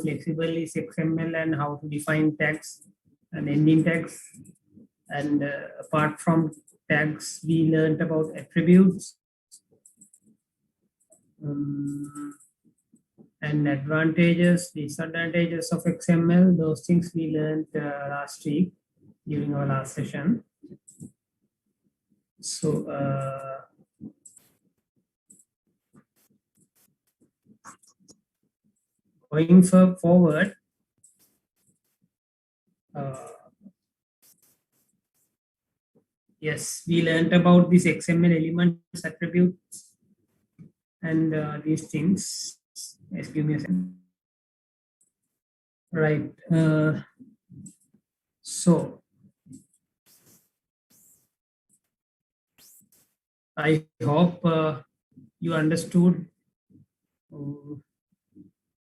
flexible is XML and how to define tags and ending tags. And apart from tags, we learned about attributes and advantages, disadvantages of XML. Those things we learned last week during our last session. So going forward, yes, we learned about these XML elements, attributes, and these things. Yes, give me a second. Right. So I hope you understood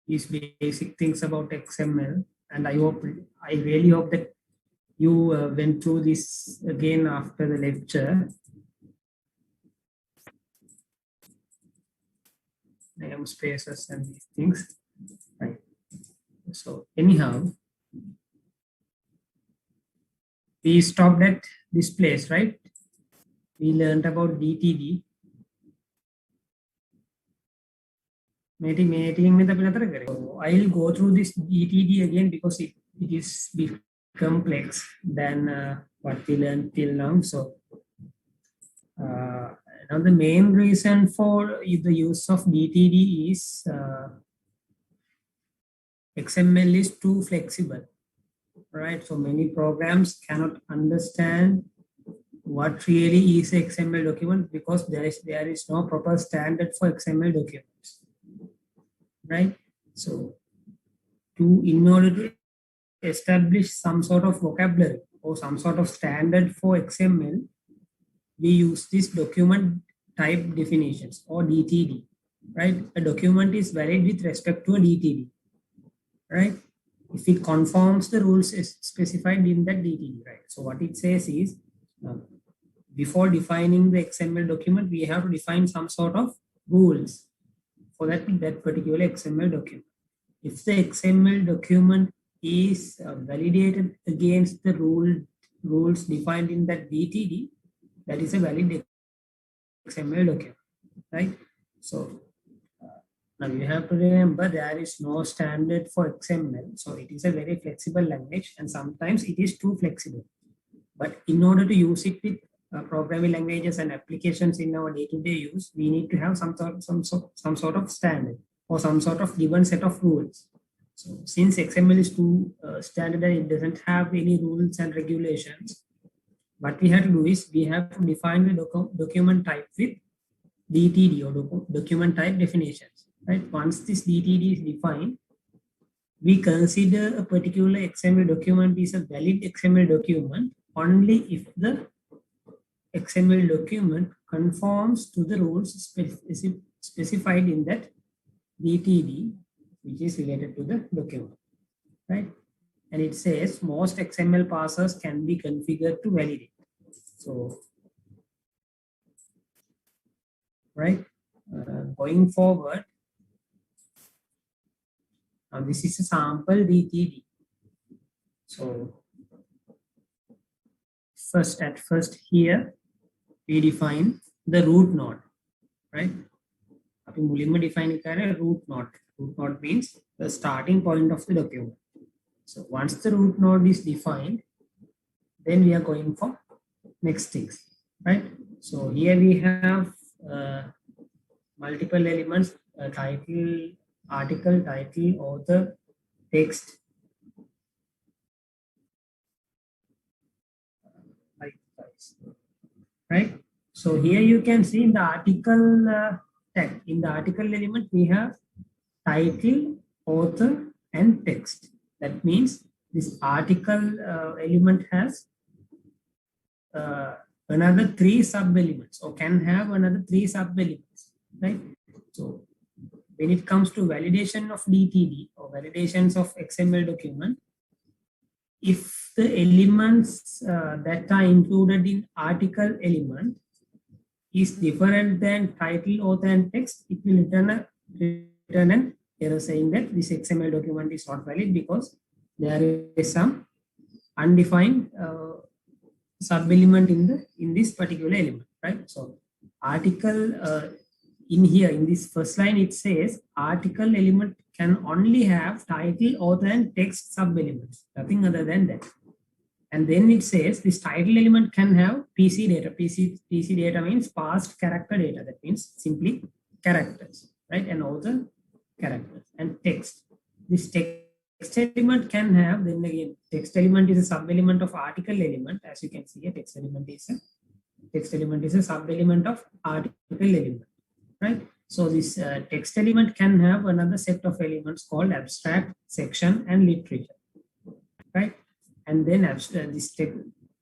these basic things about XML, and I really hope that you went through this again after the lecture. Namespaces and these things, right? So anyhow, we stopped at this place, right? We learned about DTD. So I'll go through this DTD again because it is bit complex than what we learned till now. So now the main reason for the use of DTD is XML is too flexible, right? So many programs cannot understand what really is an XML document because there is no proper standard for XML documents, right? So in order to establish some sort of vocabulary or some sort of standard for XML, we use this document type definitions or DTD, right? A document is valid with respect to a DTD, right? If it conforms the rules specified in that DTD, right? So what it says is, before defining the XML document, we have to define some sort of rules for that particular XML document. If the XML document is validated against the rules defined in that DTD, that is a valid XML document, right? So now you have to remember there is no standard for XML. So it is a very flexible language and sometimes it is too flexible. But in order to use it with programming languages and applications in our day-to-day use, we need to have some sort of standard or some sort of given set of rules. So since XML is too standard and it doesn't have any rules and regulations, what we have to do is we have to define the document type with DTD or document type definitions, right? Once this DTD is defined, we consider a particular XML document is a valid XML document only if the XML document conforms to the rules specified in that DTD, which is related to the document, right? And it says most XML parsers can be configured to validate. So, right, going forward, now this is a sample DTD. So, at first here, we define the root node, right? We define a root node. Root node means the starting point of the document. So once the root node is defined, then we are going for next things, right? So here we have multiple elements, title, article, title, author, text, right? So here you can see in the article tag, in the article element, we have title, author, and text. That means this article element has another 3 sub-elements or can have another 3 sub-elements, right? So when it comes to validation of DTD or validations of XML document, if the elements that are included in article element is different than title, author, and text, it will return an error saying that this XML document is not valid because there is some undefined sub-element in this particular element, right? So article in here in this first line it says article element can only have title, author, and text sub-elements, nothing other than that. And then it says this title element can have PC data. PC data means past character data. That means simply characters, right? And author characters and text. This text element can have, then again, text element is a sub-element of article element. As you can see here, text element is a sub-element of article element, right? So this text element can have another set of elements called abstract, section, and literature, right? And then this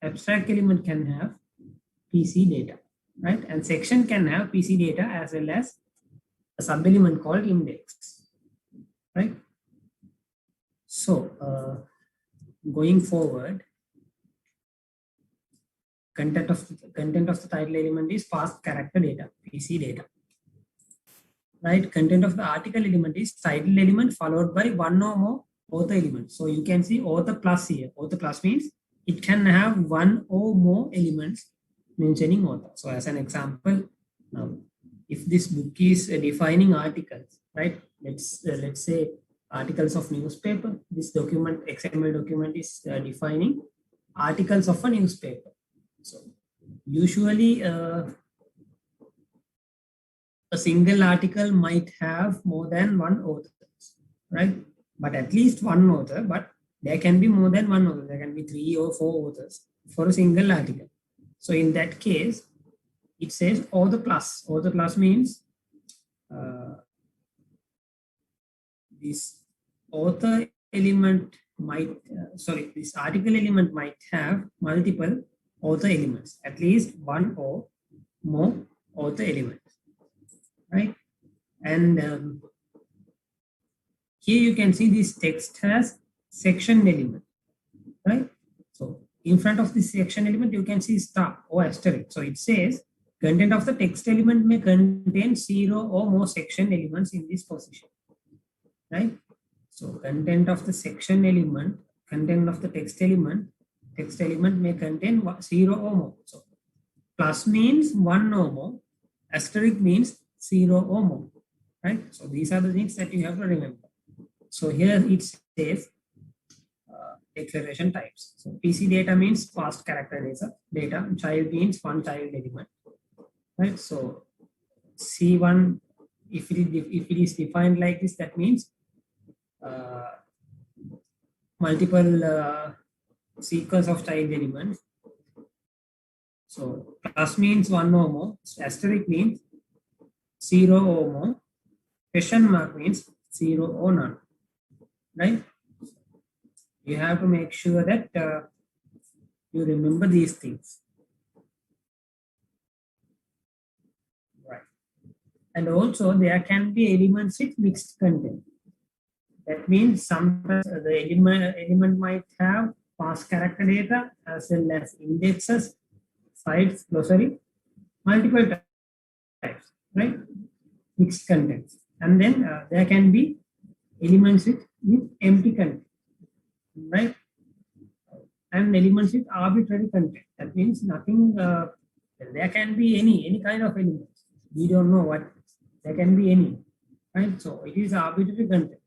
abstract element can have PC data, right? And section can have PC data as well as a sub-element called index, right? So going forward, content of the title element is past character data, PC data, right? Content of the article element is title element followed by one or more author elements. So you can see author plus here. Author plus means it can have one or more elements mentioning author. So as an example, now if this book is defining articles, right? Let's say articles of newspaper. This document, XML document, is defining articles of a newspaper. So usually a single article might have more than one author, right? But at least one author, but there can be more than one author. There can be 3 or 4 authors for a single article. So in that case, it says author plus. Author plus means this author element might, this article element might have multiple author elements, at least one or more author elements, right? And here you can see this text has section element, right? So in front of this section element, you can see star or asterisk. So it says content of the text element may contain 0 or more section elements in this position, right? So content of the section element, content of the text element may contain 0 or more. So plus means 1 or more, asterisk means 0 or more, right? So these are the things that you have to remember. So here it says declaration types. So PC data means past character data. Child means one child element, right? So C1, if it is defined like this, that means multiple sequence of child elements. So plus means 1 or more, asterisk means 0 or more, question mark means 0 or none, right? You have to make sure that you remember these things, right? And also there can be elements with mixed content. That means sometimes the element might have past character data as well as indexes, sites, glossary, multiple types, right? Mixed contents. And then there can be elements with empty content, right? And elements with arbitrary content. That means nothing, there can be any kind of elements. We don't know what, there can be any, right? So it is arbitrary content.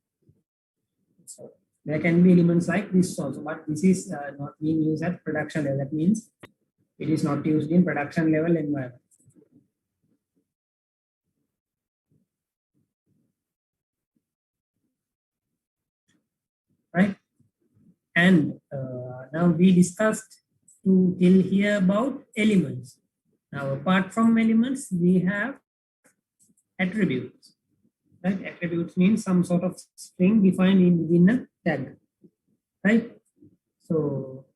So there can be elements like this also, but this is not being used at production level. That means it is not used in production level environment. Right? And now we discussed till here about elements. Now apart from elements, we have attributes. Right? Attributes means some sort of string defined within a tag. Right? So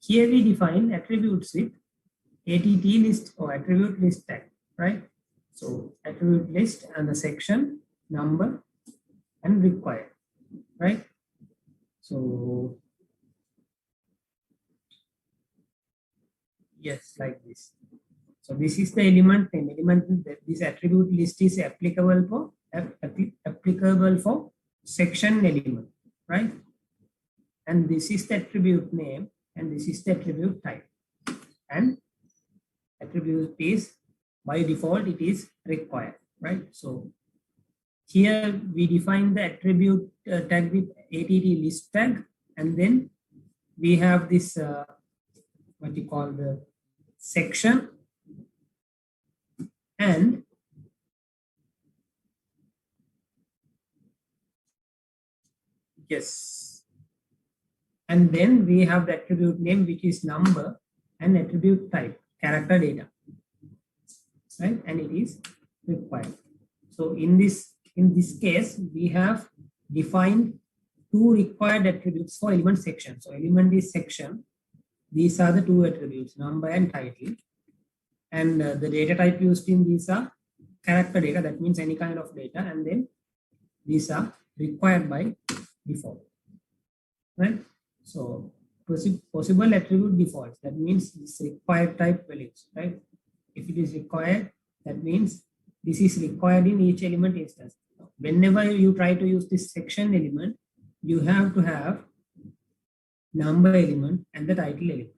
here we define attributes with ATT list or attribute list tag. Right? So attribute list and the section, number, and required. Right? So yes, like this. So this is the element name. This attribute list is applicable for applicable for section element, right? And this is the attribute name, and this is the attribute type. And attribute is by default it is required, right? So here we define the attribute tag with att list tag, and then we have this what you call the section, and yes, and then we have the attribute name, which is number, and attribute type character data, right? And it is required. So in this case, we have defined two required attributes for element section. So element is section. These are the two attributes, number and title. And the data type used in these are character data, that means any kind of data. And then these are required by default, right? So possible attribute defaults, that means this required type values, right? If it is required, that means this is required in each element instance. Whenever you try to use this section element, you have to have number element and the title element.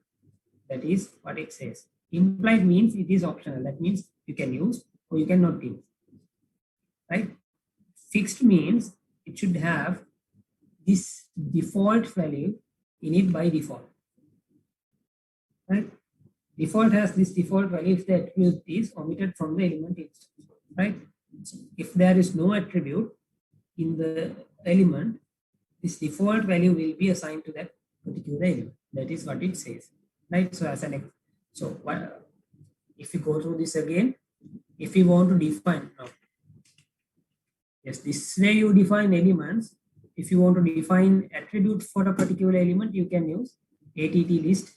That is what it says. Implied means it is optional. That means you can use or you cannot use, right? Fixed means it should have this default value in it by default, right? Default has this default value if the attribute is omitted from the element instance, right? So if there is no attribute in the element, this default value will be assigned to that particular element. That is what it says, right? So as an if you go through this again, if you want to define now, yes, this way you define elements. If you want to define attribute for a particular element, you can use att list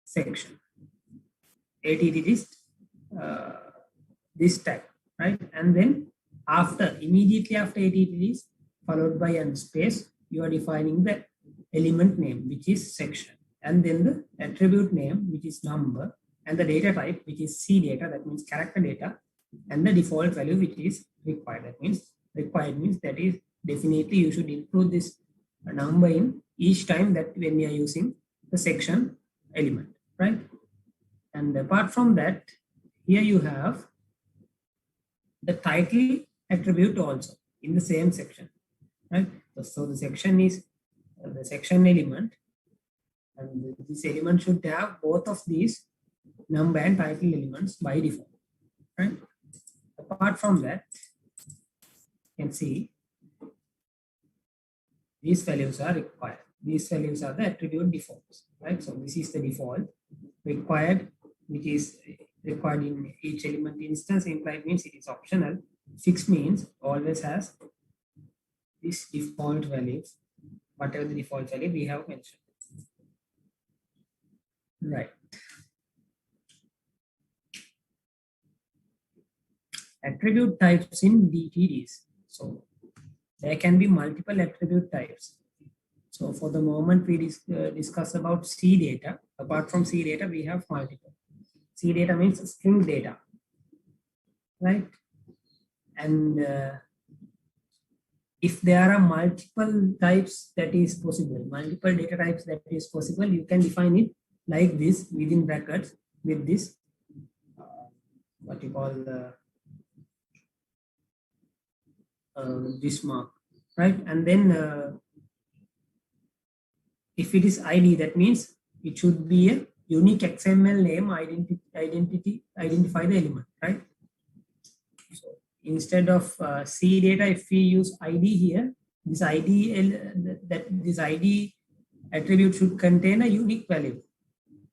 section, att list this tag, right? And then immediately after att list followed by an space, you are defining the element name, which is section, and then the attribute name, which is number, and the data type, which is C data, that means character data, and the default value, which is required. That means required means that is definitely you should include this number in each time that when we are using the section element, right? And apart from that, here you have the title attribute also in the same section, right? So the section is the section element, and this element should have both of these number and title elements by default, right? Apart from that, you can see these values are required. These values are the attribute defaults, right? So this is the default. Required, which is required in each element instance. Implied means it is optional. Fixed means always has this default values, whatever the default value we have mentioned, right? Attribute types in Dtds. So there can be multiple attribute types. So for the moment we discuss about C data. Apart from C data, we have multiple. C data means string data, right? And if there are multiple types that is possible, multiple data types that is possible, you can define it like this within brackets with this what you call the this mark, right? And then if it is ID, that means it should be a unique XML name identify the element, right? So instead of C data, if we use ID here, this this ID attribute should contain a unique value,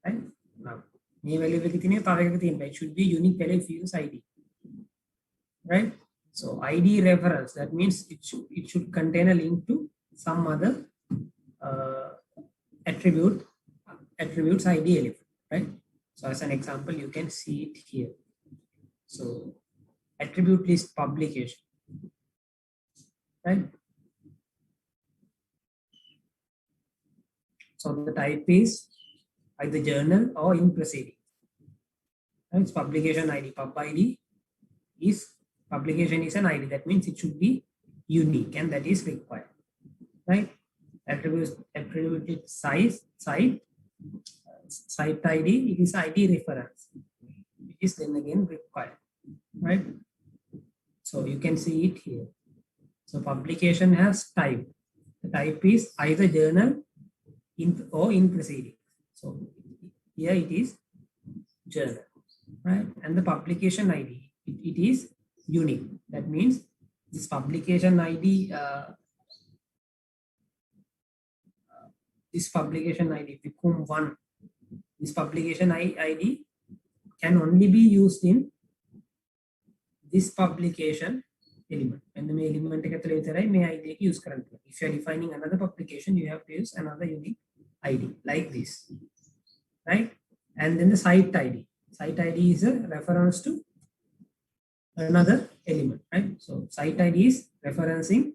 right? Now, it should be unique value if you use ID, right? So ID reference, that means it should contain a link to some other attributes ID element, right? So as an example, you can see it here. So attribute list publication, right? So the type is either journal or in proceeding. Right? It's publication ID. Pub ID is Publication is an ID. That means it should be unique, and that is required, right? Attributed site ID, it is ID reference. It is then again required, right? So you can see it here. So publication has type. The type is either journal or in proceeding. So here it is journal, right? And the publication ID, it is unique. That means this publication ID, become one. This publication ID can only be used in this publication element. And the element may ID use currently. If you are defining another publication, you have to use another unique ID like this, right? And then the site ID. Site ID is a reference to another element, right? So site ID is referencing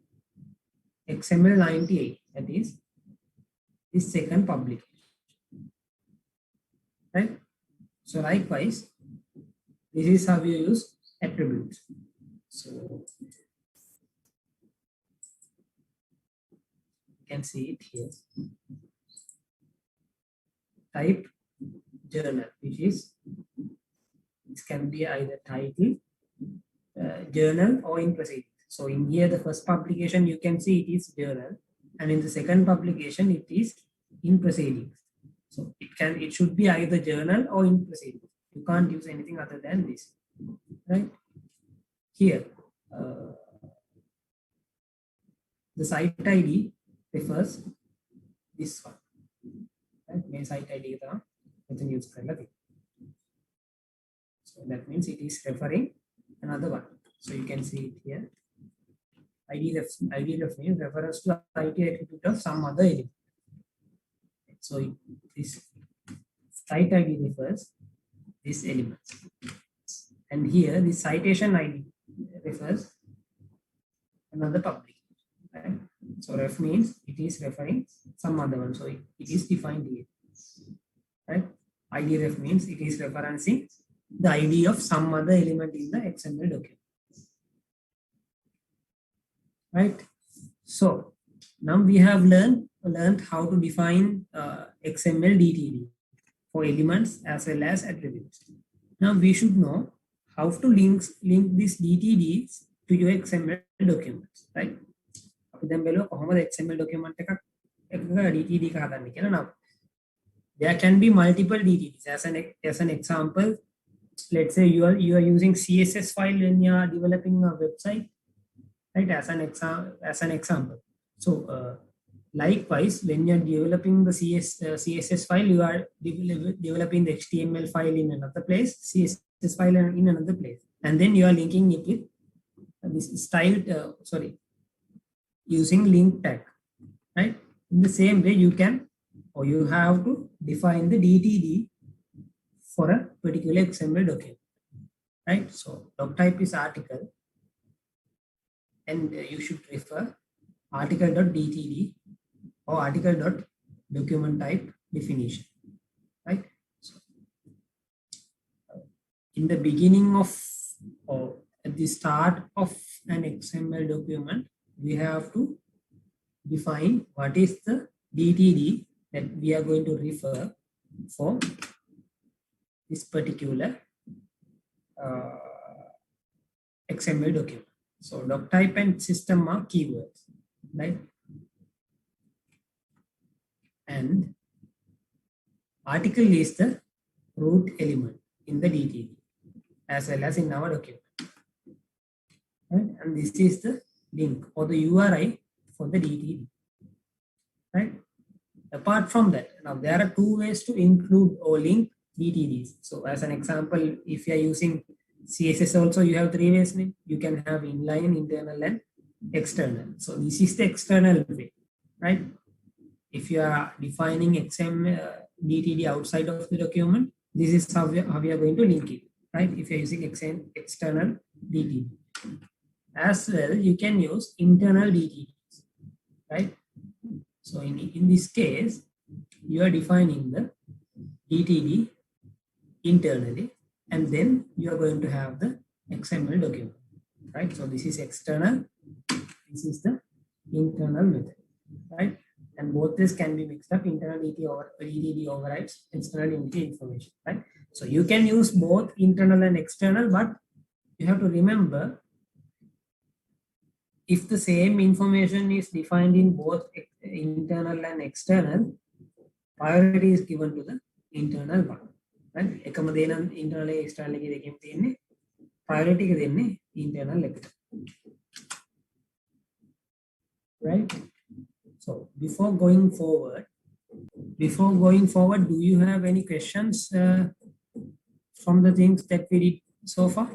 XML 98. That is this second publication, right? So likewise, this is how you use attributes. So you can see it here. Type journal, which is, this can be either title, journal, or in proceeding. So in here, the first publication, you can see it is journal, and in the second publication, it is in proceedings. So it should be either journal or in proceedings. You can't use anything other than this, right? Here, the site ID refers this one, right? Main site ID is use. So that means it is referring another one. So you can see it here. ID ref means reference to IT attribute of some other element. So this site ID refers this element, and here the citation ID refers another public. Right? So ref means it is referring some other one. So it is defined here. Right? ID ref means it is referencing the ID of some other element in the XML document. Right? So now we have learned how to define XML DTD for elements as well as attributes. Now we should know how to link these DTDs to your XML documents, right? Then below XML document DTD now. There can be multiple DTDs. As an example, let's say you are using CSS file when you are developing a website, right? As an example. So likewise, when you are developing the CSS file, you are developing the HTML file in another place, CSS file in another place, and then you are linking it with this styled, using link tag, right? In the same way, you can, or you have to define the DTD for a particular XML document, right? So doc type is article, and you should refer article.dtd or article.document type definition, right? So in the beginning of, or at the start of an XML document, we have to define what is the DTD that we are going to refer for this particular XML document. So doc type and system are keywords, right? And article is the root element in the DTD as well as in our document, right? And this is the link or the URI for the DTD, right? Apart from that, now there are two ways to include or link DTDs. So as an example, if you are using CSS also, you have three ways. You can have inline, internal, and external. So this is the external way, right? If you are defining XML DTD outside of the document, this is how we are going to link it, right? If you're using external DTD. As well, you can use internal DTDs, right? So in this case, you are defining the DTD internally, and then you are going to have the XML document. right? So this is external, this is the internal method, right? And both this can be mixed up. Internal DTD overrides external entity information, right? So you can use both internal and external, but you have to remember, if the same information is defined in both internal and external, priority is given to the internal one, right? එකම දේ නම් internal එක external එකේ දෙකෙන් තියෙන්නේ, priority එක දෙන්නේ internal එකට, right? So before going forward, do you have any questions from the things that we did so far?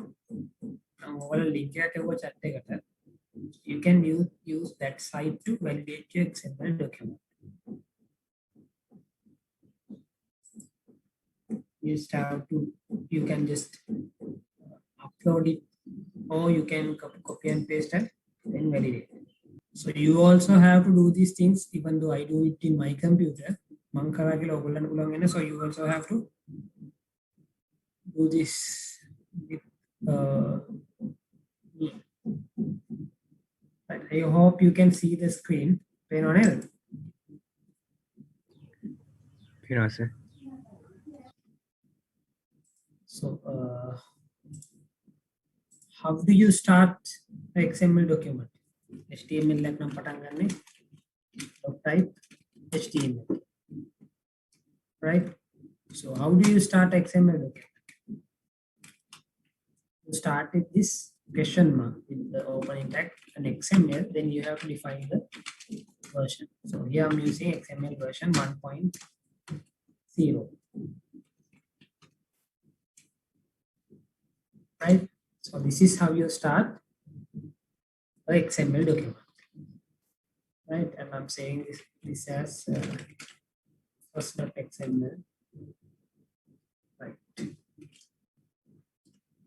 You can use that site to validate your XML document. You can just upload it, or you can copy and paste it and validate. So you also have to do these things, even though I do it in my computer. So you also have to do this with me. But I hope you can see the screen. Pain on it. Sir. So how do you start the XML document? HTML like nam patan ganne, type HTML, right? So how do you start XML document? You start with this question mark with the opening tag and XML, then you have to define the version. So here I'm using XML version 1.0, right? So this is how you start the XML document, right? And I'm saying this as first.xml, right?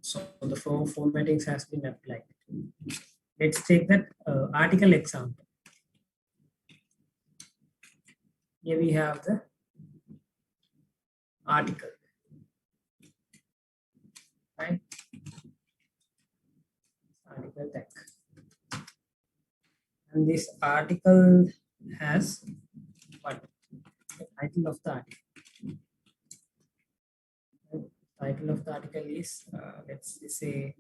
So the formatting has been applied. Let's take that article example. Here we have the article, right? Article tag. And this article has what? The title of the article. Title of the article is let's say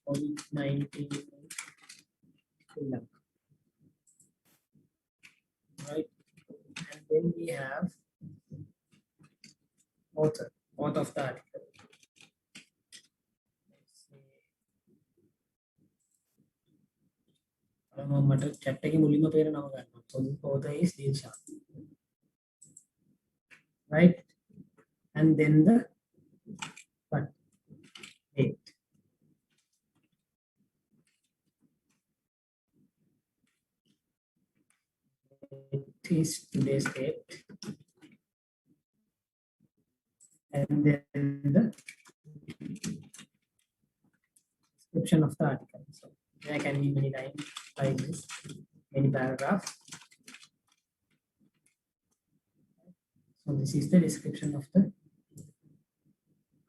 COVID-19, right? And then we have author of the article. Chat එකේ මුලින්ම පේන නම ගන්නවා. So the author is Dilshan, right? And then the what? Date. It is today's date. And then the description of the article. So there can be many lines like this, many paragraphs. So this is the description of the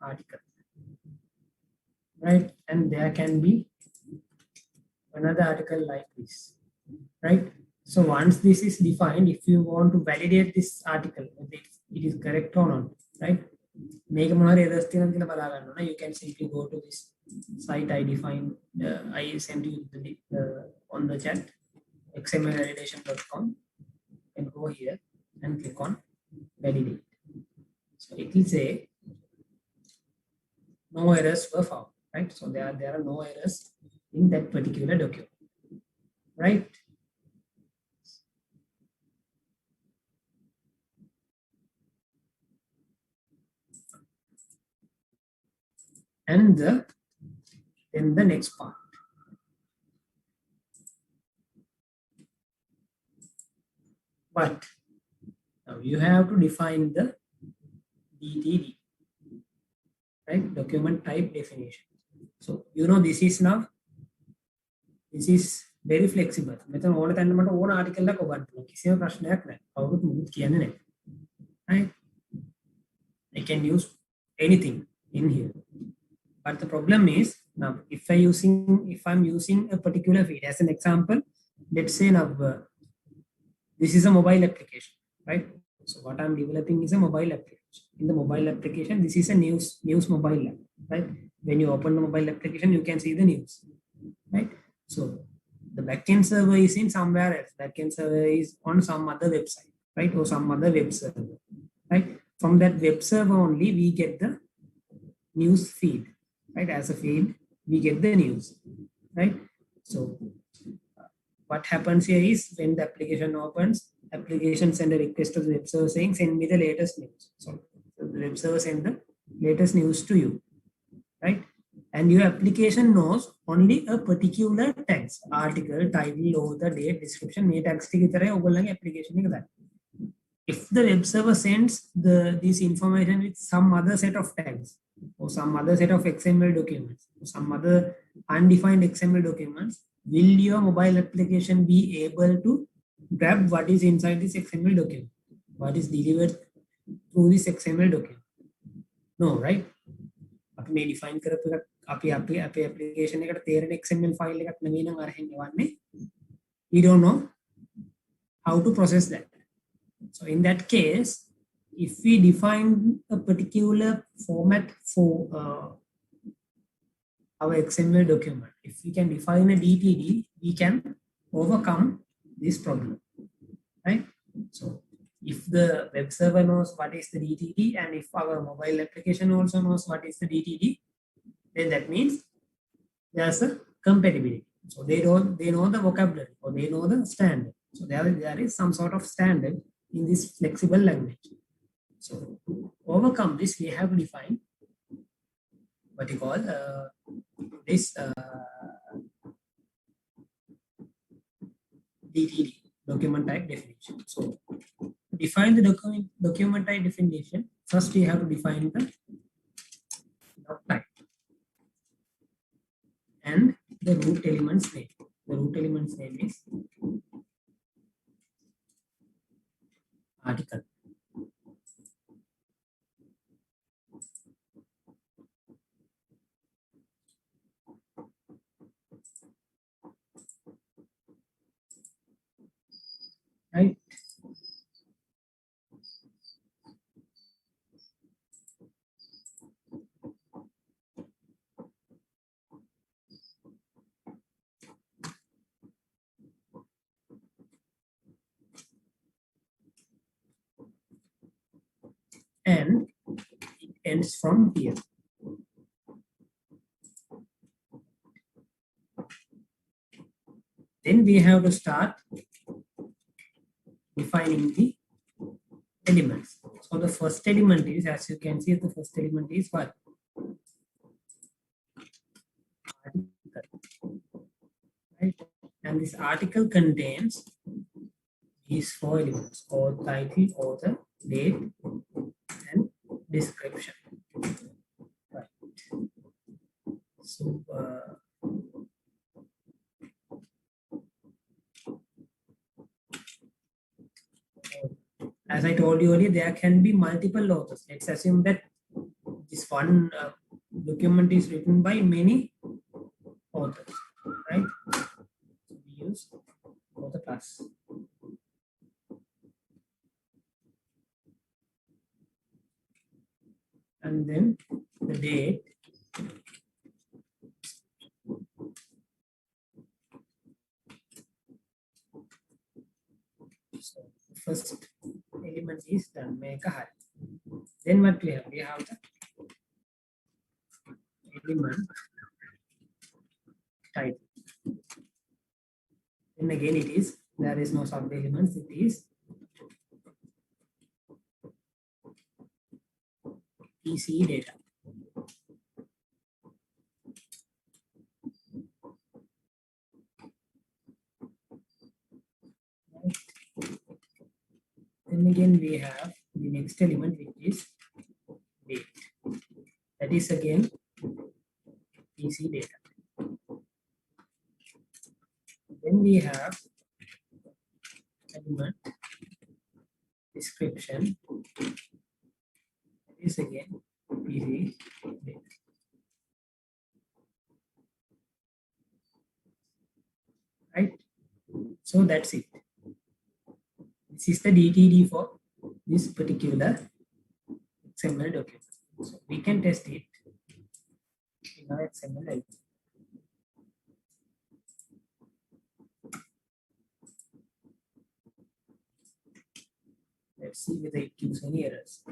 article, right? And there can be another article like this, right? So once this is defined, if you want to validate this article, it is correct or not, right? You can simply go to this site I defined. I sent you on the chat, xmlvalidation.com, and go here and click on validate. So it will say no errors were found, right? So there are no errors in that particular document, right? And then the next part. But now you have to define the DTD, right? Document type definition. So you know this is very flexible. මෙතන ඕන තැනකට මට ඕන ආටිකල් එකක් ඔබන්න පුළුවන්. කිසිම ප්‍රශ්නයක් නැහැ. කවුරුත් මුකුත් කියන්නේ නැහැ. Right? I can use anything in here. But the problem is Now, if I'm using a particular feed as an example, let's say now this is a mobile application, right? So what I'm developing is a mobile application. In the mobile application, this is a news mobile app, right? When you open the mobile application, you can see the news, right? So the backend server is in somewhere else. Backend server is on some other website, right? Or some other web server, right? From that web server only, we get the news feed, right? As a feed, we get the news, right? So what happens here is when the application opens, application send a request to the web server saying, send me the latest news. So the web server send the latest news to you, right? And your application knows only a particular text, article, title, author, date, description, may text application. If the web server sends this information with some other set of tags or some other set of XML documents, or some other undefined XML documents, will your mobile application be able to grab what is inside this XML document? What is delivered through this XML document? No, right? We define application XML file. We don't know how to process that. So in that case, if we define a particular format for our XML document, if we can define a DTD, we can overcome this problem, right? So if the web server knows what is the DTD, and if our mobile application also knows what is the DTD, then that means there's a compatibility. So they know the vocabulary, or they know the standard. So there is some sort of standard in this flexible language. So to overcome this, we have to define what you call this DTD, document type definition. So to define the document type definition, first we have to define the doc type and the root element's name. The root element's name is article. Right? And it ends from here. Then we have to start defining the elements. So the first element is, as you can see, the first element is what? Article. Right? And this article contains these four elements: author, title, author, date, and description. Right. So as I told you earlier, there can be multiple authors. Let's assume that this one document is written by many authors, right? So we use author class. And then the date. So the first element is done, make a high. Then what we have? We have the element title. Then again it is, there is no sub elements, it is PC data. Right. Then again we have the next element, which is date. That is again PC data. Then we have element description. That is again PC data. right? So that's it. This is the DTD for this particular XML document. So we can test it in our XML element. Let's see whether it gives any errors.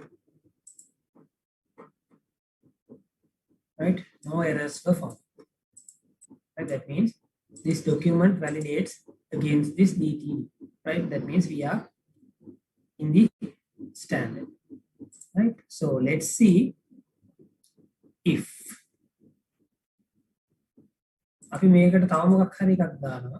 Right? No errors were found. Right? That means this document validates against this DTD. Right? That means we are in the standard. Right? So let's see if අපි මේකට තව මොකක් හරි එකක් දානවා.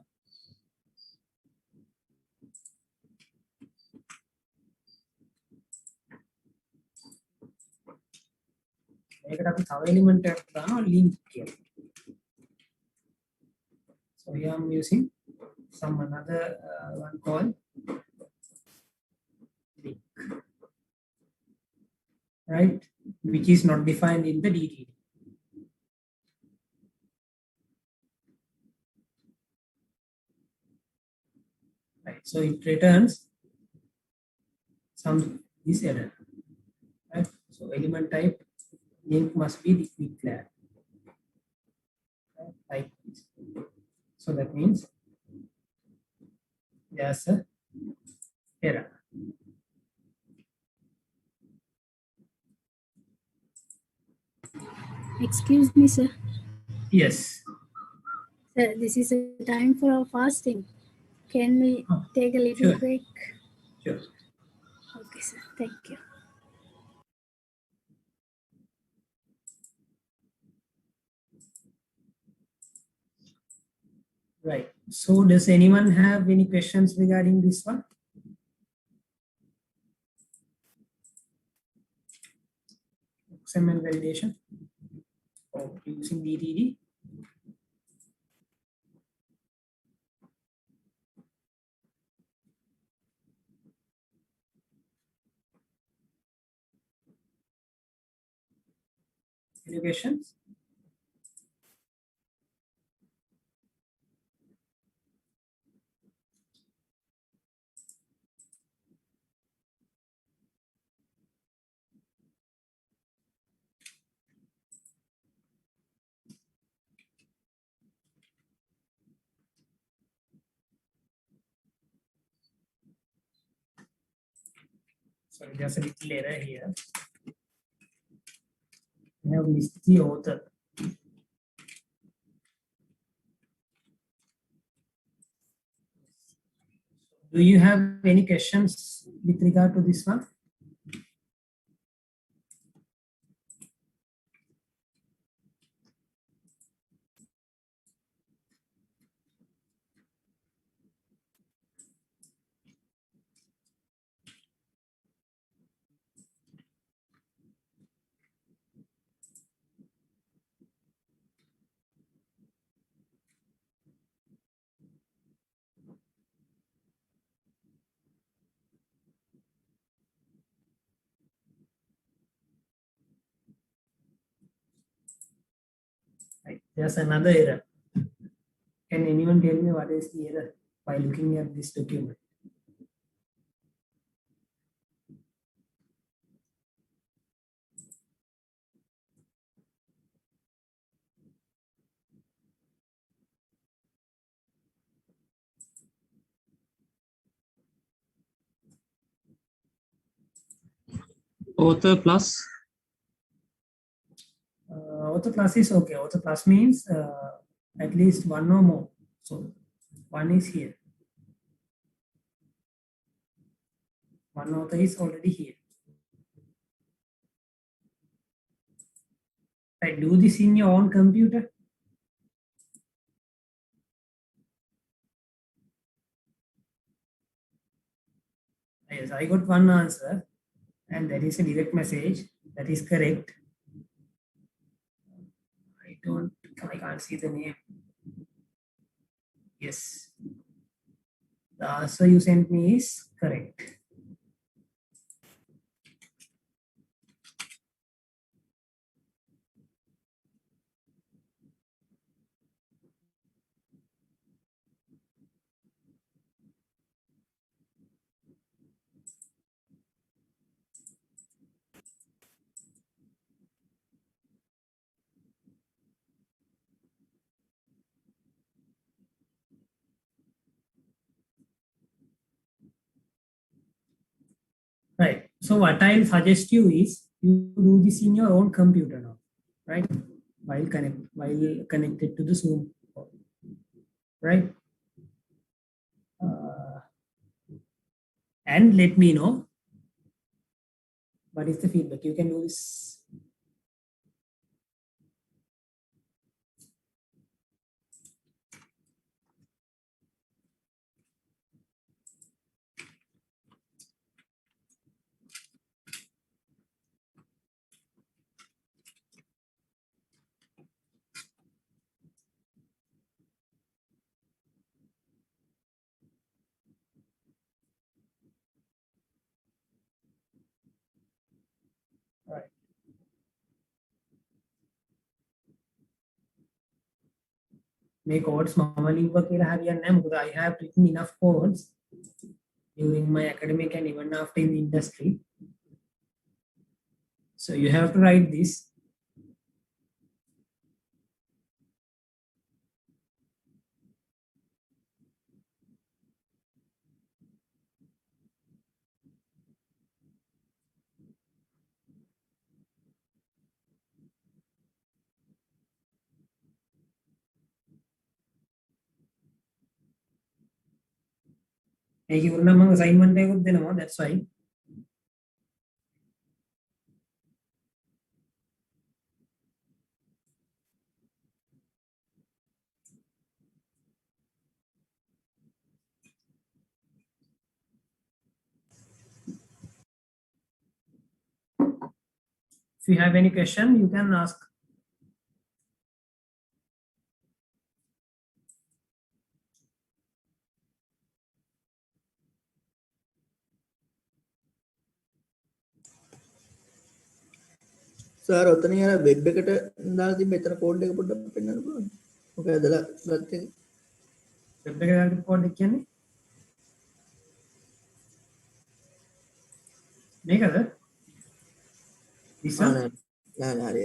මේකට අපි තව එලිමන්ට් එකක් දානවා link කියලා. So here I'm using some another one called link, right? Which is not defined in the DTD. Right, so it returns this error. Right? So element type link must be declared. Right? Like this. So that means there's a error. Excuse me, sir. Yes. Sir, this is a time for our fasting. Can we take a little Sure. break? Sure. Okay, sir. Thank you. Right. So does anyone have any questions regarding this one? XML validation or using DTD? Any questions? Sorry, there's a little error here. I have missed the author. Do you have any questions with regard to this one? Right. There's another error. Can anyone tell me what is the error by looking at this document? Author plus. Author plus is okay. Author plus means at least one or more. So one is here. One author is already here. Right, do this in your own computer. Yes, I got one answer, and that is a direct message. That is correct. I can't see the name. Yes. The answer you sent me is correct. So what I'll suggest you is you do this in your own computer now, right? While connected to the Zoom, right? And let me know what is the feedback. You can do this. Right. Make codes normally work in because I have written enough codes during my academic and even after in the industry. So you have to write this. Assignment that's why. If you have any question, you can ask. Sir ඔතන යන web එකට දාලා තිබ්බ එතන code එක පොඩ්ඩක් පෙන්නන්න පුළුවන්ද? මොකද දාලා ගත්තේ Web එක දාලා code එක කියන්නේ මේකද? This one? නෑ හරි.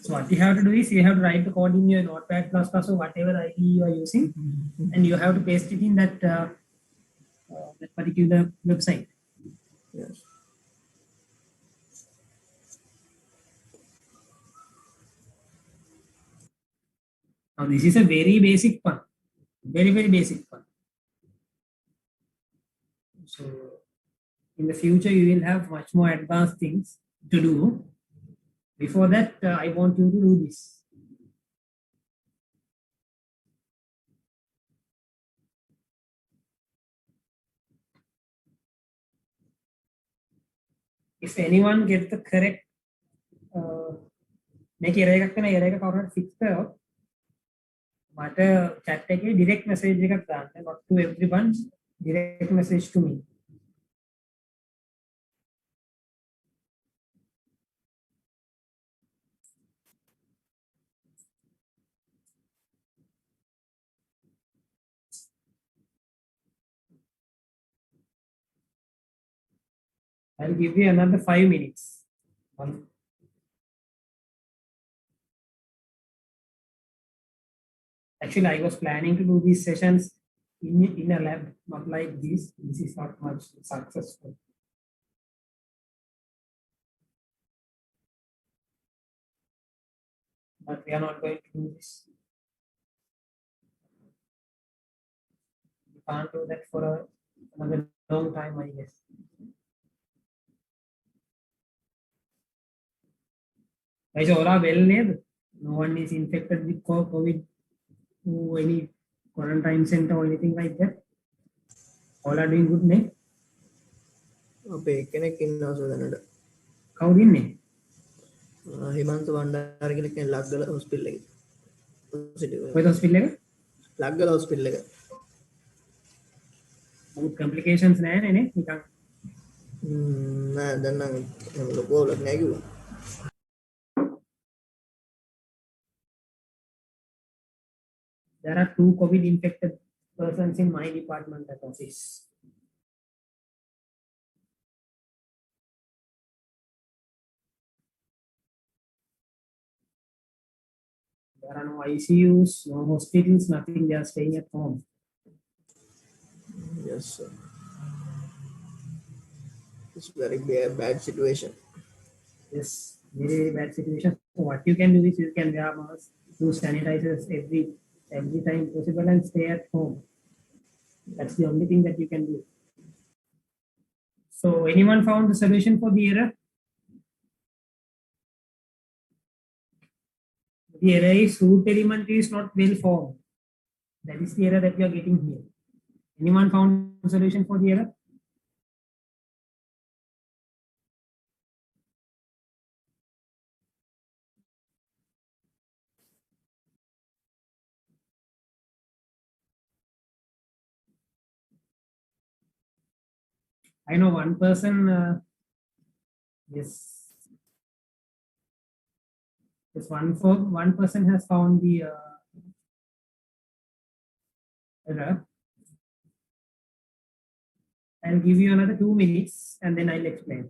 So what you have to do is you have to write the code in your Notepad++ or whatever IDE you are using, and you have to paste it in that that particular website. Yes. Now this is a very basic one, very basic one. So in the future you will have much more advanced things to do. Before that, I want you to do this. If anyone gets the correct, make error එක fix කරොත් මට chat එකේ direct message එකක් දාන්න, not to everyone, direct message to me. I'll give you another 5 minutes. Actually, I was planning to do these sessions in a lab, not like this. This is not much successful. But we are not going to do this. We can't do that for another long time, I guess. Guys, all are well name. No one is infected with COVID, any quarantine center or anything like that. All are doing good name. අපේ කෙනෙක් ඉන්නවා සෝදනට. කවුද ඉන්නේ? හිමන්ත වණ්ඩාර කියලා කෙනෙක් ලග්ගල hospital එකේ. Positive. කොයිද hospital එක? ලග්ගල හොස්පිටල් එක. මොකද complications නැහැ නේ නිකන්. නෑ දැන් නම් ලොකු වලක් නෑ කිව්වා. There are 2 COVID infected persons in my department at office. There are no ICUs, no hospitals, nothing. They are staying at home. Yes, sir. It's very bad situation. Yes, very bad situation. So what you can do is you can wear masks, use sanitizers every time possible, and stay at home. That's the only thing that you can do. So anyone found the solution for the error? The error is root element is not well formed. That is the error that you are getting here. Anyone found the solution for the error? I know one person. Yes. Yes, one person has found the error. I'll give you another 2 minutes and then I'll explain.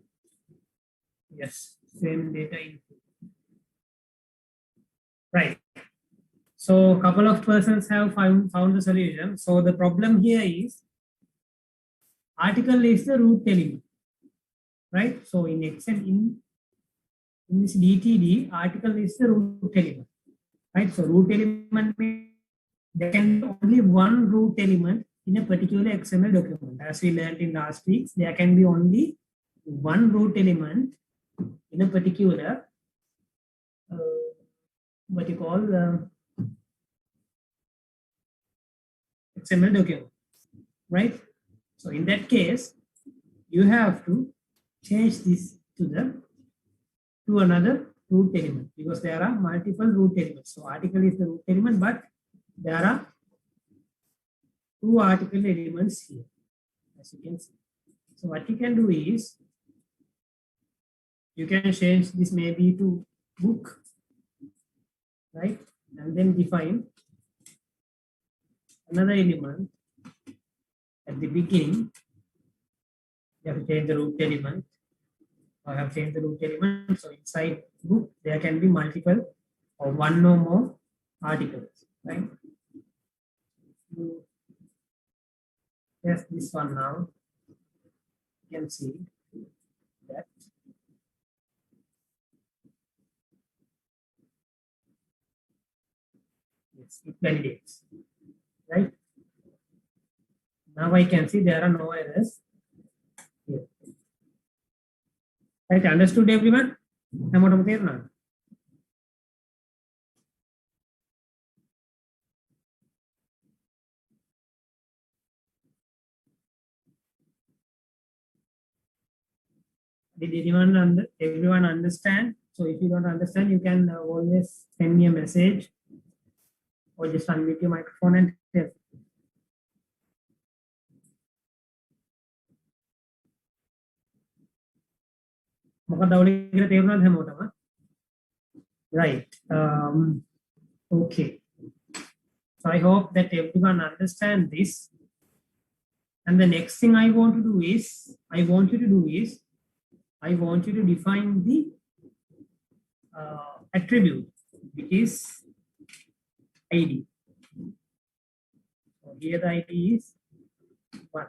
Yes, same data input. Right. So a couple of persons have found the solution. So the problem here is article is the root element, right? So in Excel, in this DTD, article is the root element, right? So root element means there can be only one root element in a particular XML document. As we learned in last week, there can be only one root element in a particular what you call XML document, right? So in that case, you have to change this to another root element because there are multiple root elements. So article is the root element, but there are two article elements here, as you can see. So what you can do is you can change this maybe to book, right? And then define another element at the beginning. You have to change the root element. I have changed the root element. So inside book, there can be multiple or one or more articles, right? Yes, this one now. You can see that. Yes, it validates, right? Now I can see there are no errors here. Right, understood everyone? Did everyone understand? So if you don't understand, you can always send me a message or just unmute your microphone and tell. Right. Okay. So I hope that everyone understand this. And the next thing I want you to do is I want you to define the attribute, which is ID. So here the ID is 1.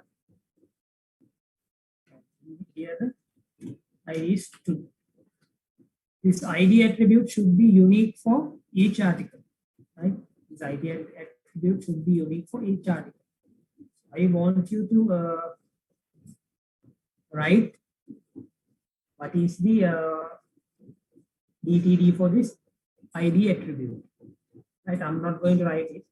Here the ID is 2. This ID attribute should be unique for each article, right? This ID attribute should be unique for each article. I want you to write what is the DTD for this ID attribute, right? I'm not going to write it.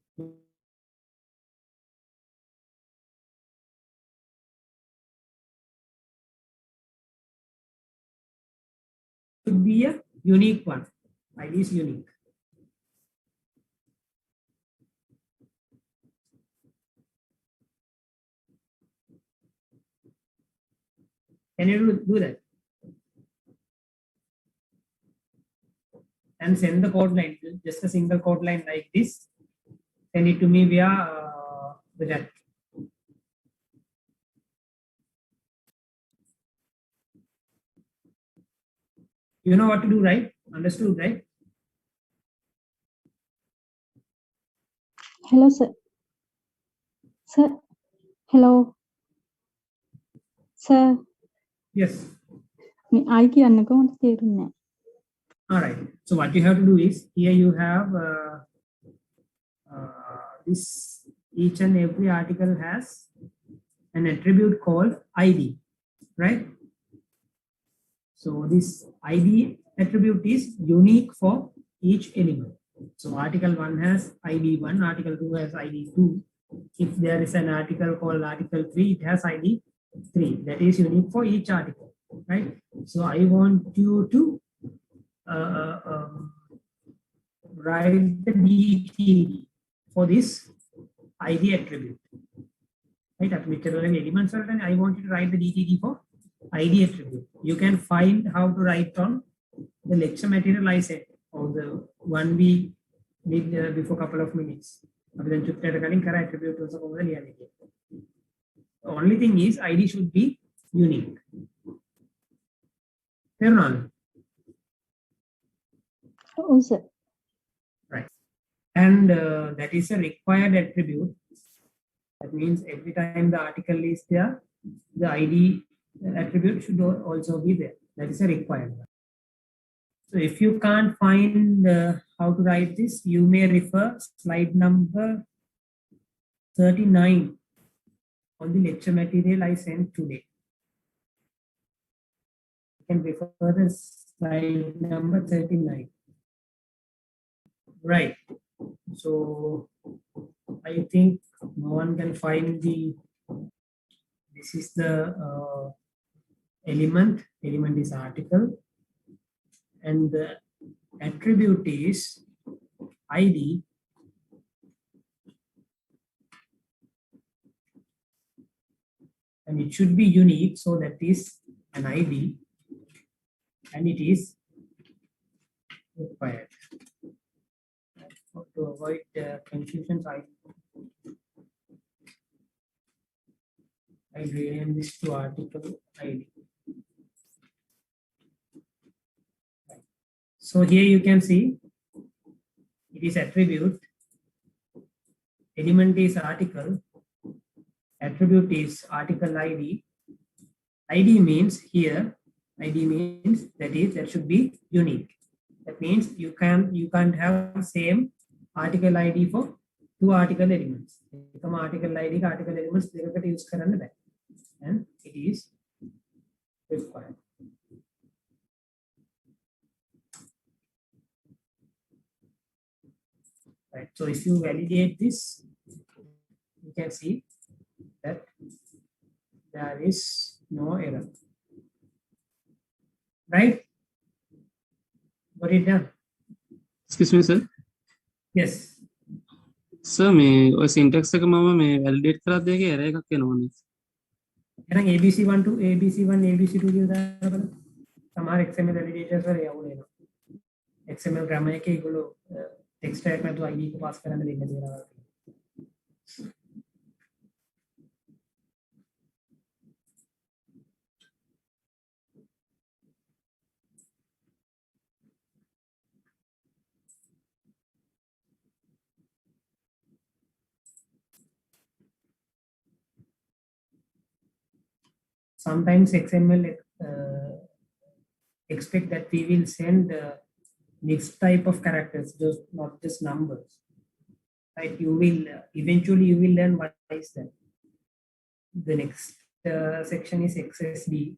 Should be a unique one. ID is unique. Can you do that? And send the code line, just a single code line like this. Send it to me via the chat. You know what to do, right? Understood, right? Hello, sir. Sir, hello. Sir. Yes. I කියන්නකෝ මට තේරුන්නේ නැහැ. All right. So what you have to do is here you have this each and every article has an attribute called ID, right? So this ID attribute is unique for each element. So article 1 has ID 1, article 2 has ID 2. If there is an article called article 3, it has ID 3. That is unique for each article, right? So I want you to write the DTD for this ID attribute. Right? Elements, I want you to write the DTD for ID attribute. You can find how to write on the lecture material I said, or the one we did before a couple of minutes. Attribute also. The only thing is ID should be unique. Fair enough? ඔව් sir. Right. And that is a required attribute. That means every time the article is there, the ID attribute should also be there. That is a required one. So if you can't find how to write this, you may refer slide number 39 on the lecture material I sent today. You can refer the slide number 39. Right. So I think no one can find this is the element is article, and the attribute is ID, and it should be unique, so that is an ID, and it is required. To avoid confusions, I rename this to article ID. So here you can see it is attribute, element is article, attribute is article ID. ID means here, ID means that should be unique. That means you can't have same article ID for two article elements. Some article ID article elements use and it is required. Right. So if you validate this, you can see that there is no error. Right? Got it done? Excuse me, sir. Yes. Sir, මේ ඔය syntax එක මම මේ validate කරද්දී ඒකේ error එකක් එනවනේ. එහෙනම් ABC1 to ABC1 ABC2 කියලා දාලා බලන්න. සමහර XML editors වල යවුනේ නෝ. XML grammar එකේ ඒගොල්ලෝ text tag නැතුව ID එක pass කරන්න දෙන්න තියෙනවා. Sometimes XML expect that we will send mixed type of characters, just not just numbers. Right? You will eventually you will learn what is that. The next section is XSD,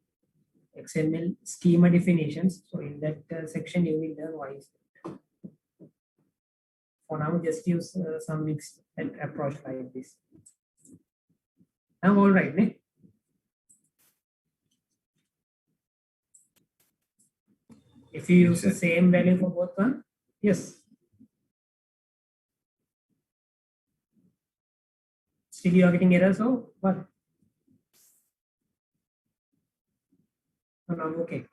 XML schema definitions. So in that section you will learn what is that. For now, just use some mixed approach like this. Now, all right, ne? If you use the same value for both one, yes. Still you are getting errors, so what? No, okay.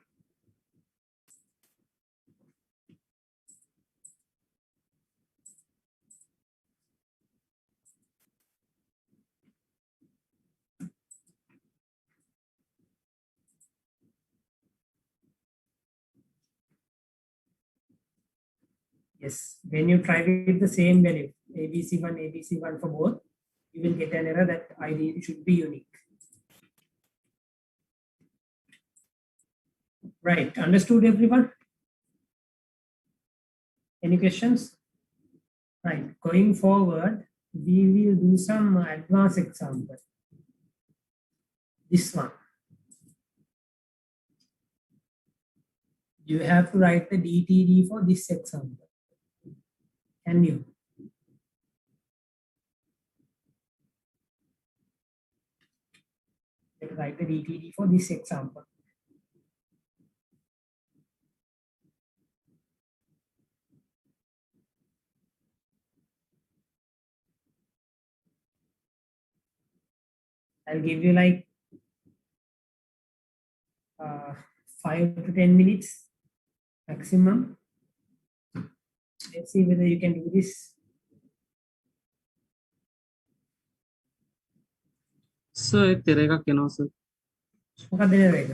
Yes, when you try with the same value, ABC1 for both, you will get an error that ID should be unique. Right, understood everyone? Any questions? Right, going forward, we will do some advanced example. This one. You have to write the DTD for this example. Can you? Let's write the DTD for this example. I'll give you like 5 to 10 minutes maximum. Let's see whether you can do this. Sir එක්තරා එකක් එනවා sir. මොකක්ද නේද ඒක?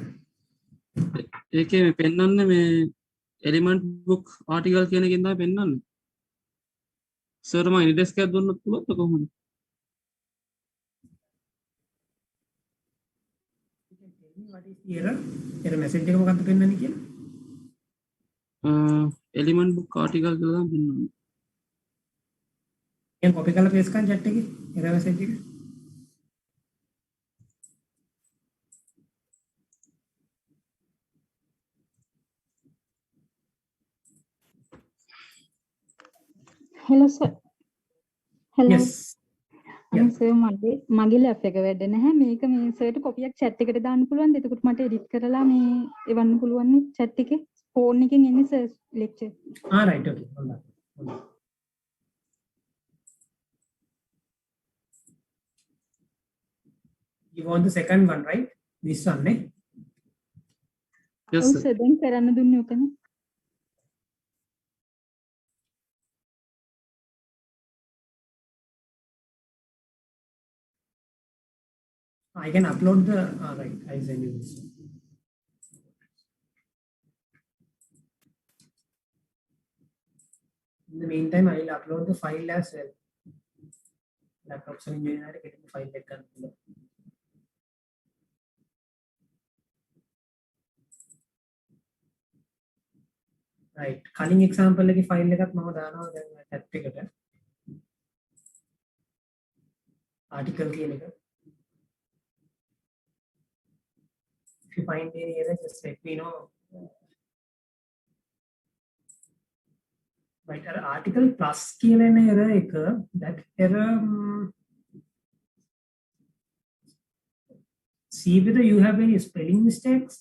ඒකේ මේ පෙන්වන්නේ මේ එලිමන්ට් බුක් ආටිකල් කියන එකෙන් තමයි පෙන්වන්නේ. සර් මම ඉනිඩෙස්ක් එකක් දුන්නොත් පුළුවන්ද කොහොමද? What is the error? Error message එක මොකක්ද පෙන්වන්නේ කියලා? එලිමන්ට් බුක් ආටිකල් කියලා තමයි පෙන්වන්නේ. දැන් copy කරලා paste කරන් chat එකේ error message එක. hello sir hello Yes. sir මගේ ලැප් එක වැඩ නැහැ මේක මේ සර්ට කොපියක් chat එකට දාන්න පුළුවන්ද එතකොට මට edit කරලා මේ එවන්න පුළුවන් නේ chat එකේ phone එකෙන් එන්නේ sir lecture Right, okay. Hold on. You want the second one, right? This one, eh? yes ඔව් sir. sir දැන් කරන්න දුන්නේ ඔකනේ I can upload the right. I send you this. In the meantime, I will upload the file as well. Laptop so engineer getting the file back. Right. Calling example like file එකක් මම දානවා දැන් chat එකට. Article කියන එක. If you find any error, just let me know. Right, article plus කියන error එක, that error see whether you have any spelling mistakes,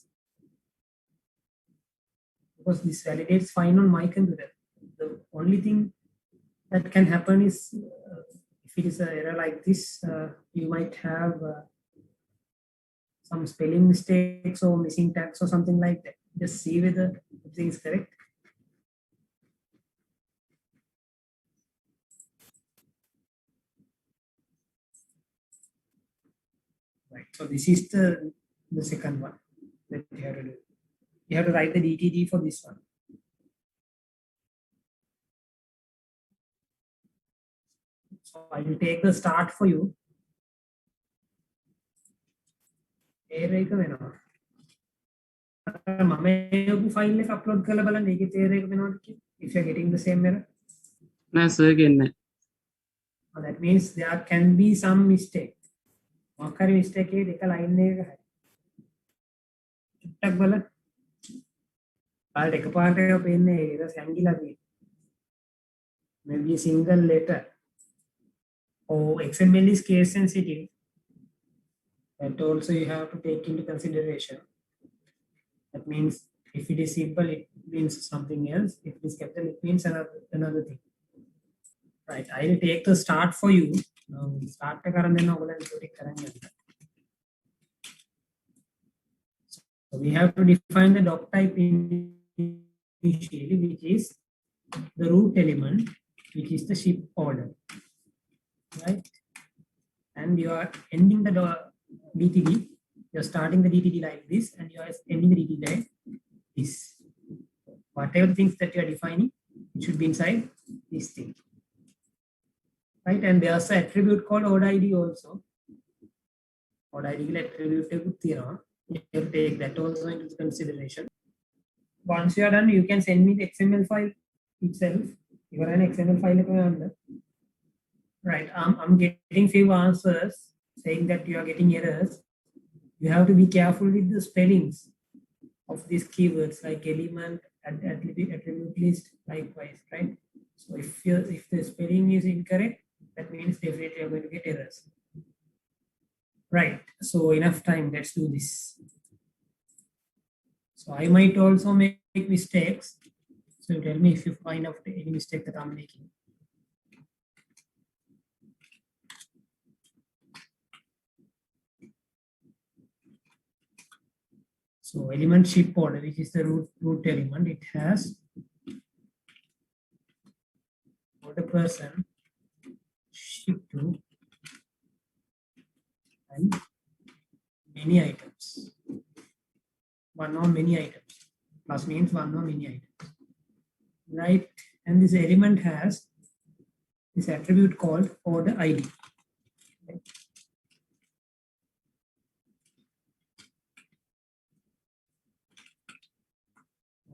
because this validates fine on my computer. The only thing that can happen is if it is an error like this, you might have some spelling mistakes or missing tags or something like that. Just see whether everything is correct. Right. So this is the second one that you have to do. You have to write the DTD for this one. So I will take the start for you. error එක වෙනවා. මම ඒකු file එක upload කරලා බලන්න ඒකේ error එක වෙනවද කියලා. If you are getting the same error. නෑ සර් කියන්නේ. That means there can be some mistake. මොකක් හරි mistake එකේ දෙක line එකක හරි. චුට්ටක් බලන්න. කාලේ එකපාරට ඒක පේන්නේ error සංගිලා තියෙනවා. Maybe a single letter. Oh, XML is case sensitive. That also you have to take into consideration. That means if it is simple, it means something else. If it is capital, it means another thing. Right, I will take the start for you. Now start karan denna ogala input karan yanna. So we have to define the doc type initially, which is the root element, which is the ship order. Right, and you are ending the DTD. You're starting the DTD like this, and you are ending the DTD like this. Whatever things that you are defining, it should be inside this thing. Right, and there's an attribute called OID also. OID attribute you have to take that also into consideration. once you are done, you can send me the XML file itself. You are an XML file. Right, I'm getting few answers saying that you are getting errors. You have to be careful with the spellings of these keywords like element, attribute list, likewise, right? So if the spelling is incorrect, that means definitely you're going to get errors. Right, so enough time, let's do this. So I might also make mistakes. So tell me if you find out any mistake that I'm making. So element ship order, which is the root element, it has order person, ship to, and many items. One or many items. Plus means one or many items. Right? And this element has this attribute called order ID. Okay.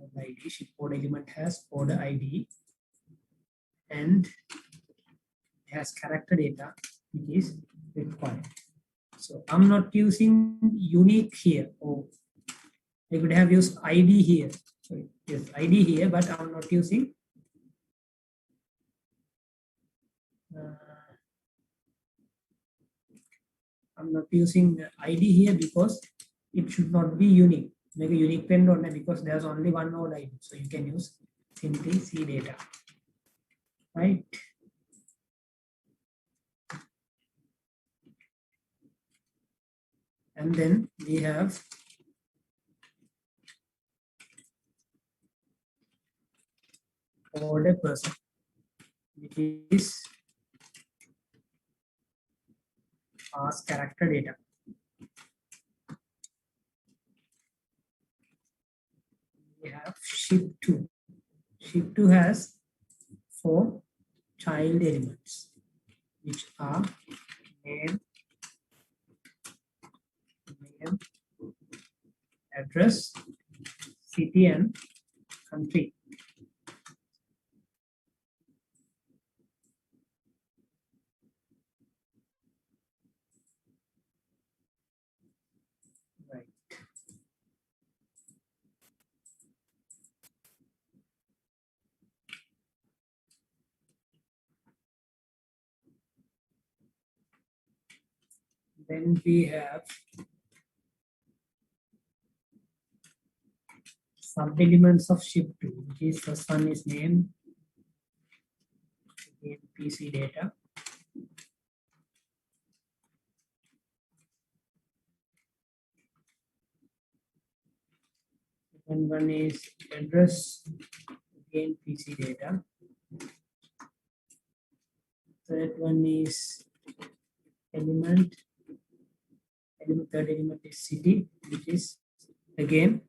Order ID, ship order element has order ID and has character data which is required. So I'm not using unique here. Oh, I could have used ID here. Sorry, yes, ID here, but I'm not using ID here because it should not be unique. Make a unique pen on because there's only one node ID. So you can use simply C data. Right? And then we have order person, which is as character data. We have ship to. Ship to has 4 child elements, which are name, address, city, and country. Right. Then we have sub-elements of ship to, which is first one is name, again PC data. Second one is address, again PC data. Third one is element. Third element is city, which is again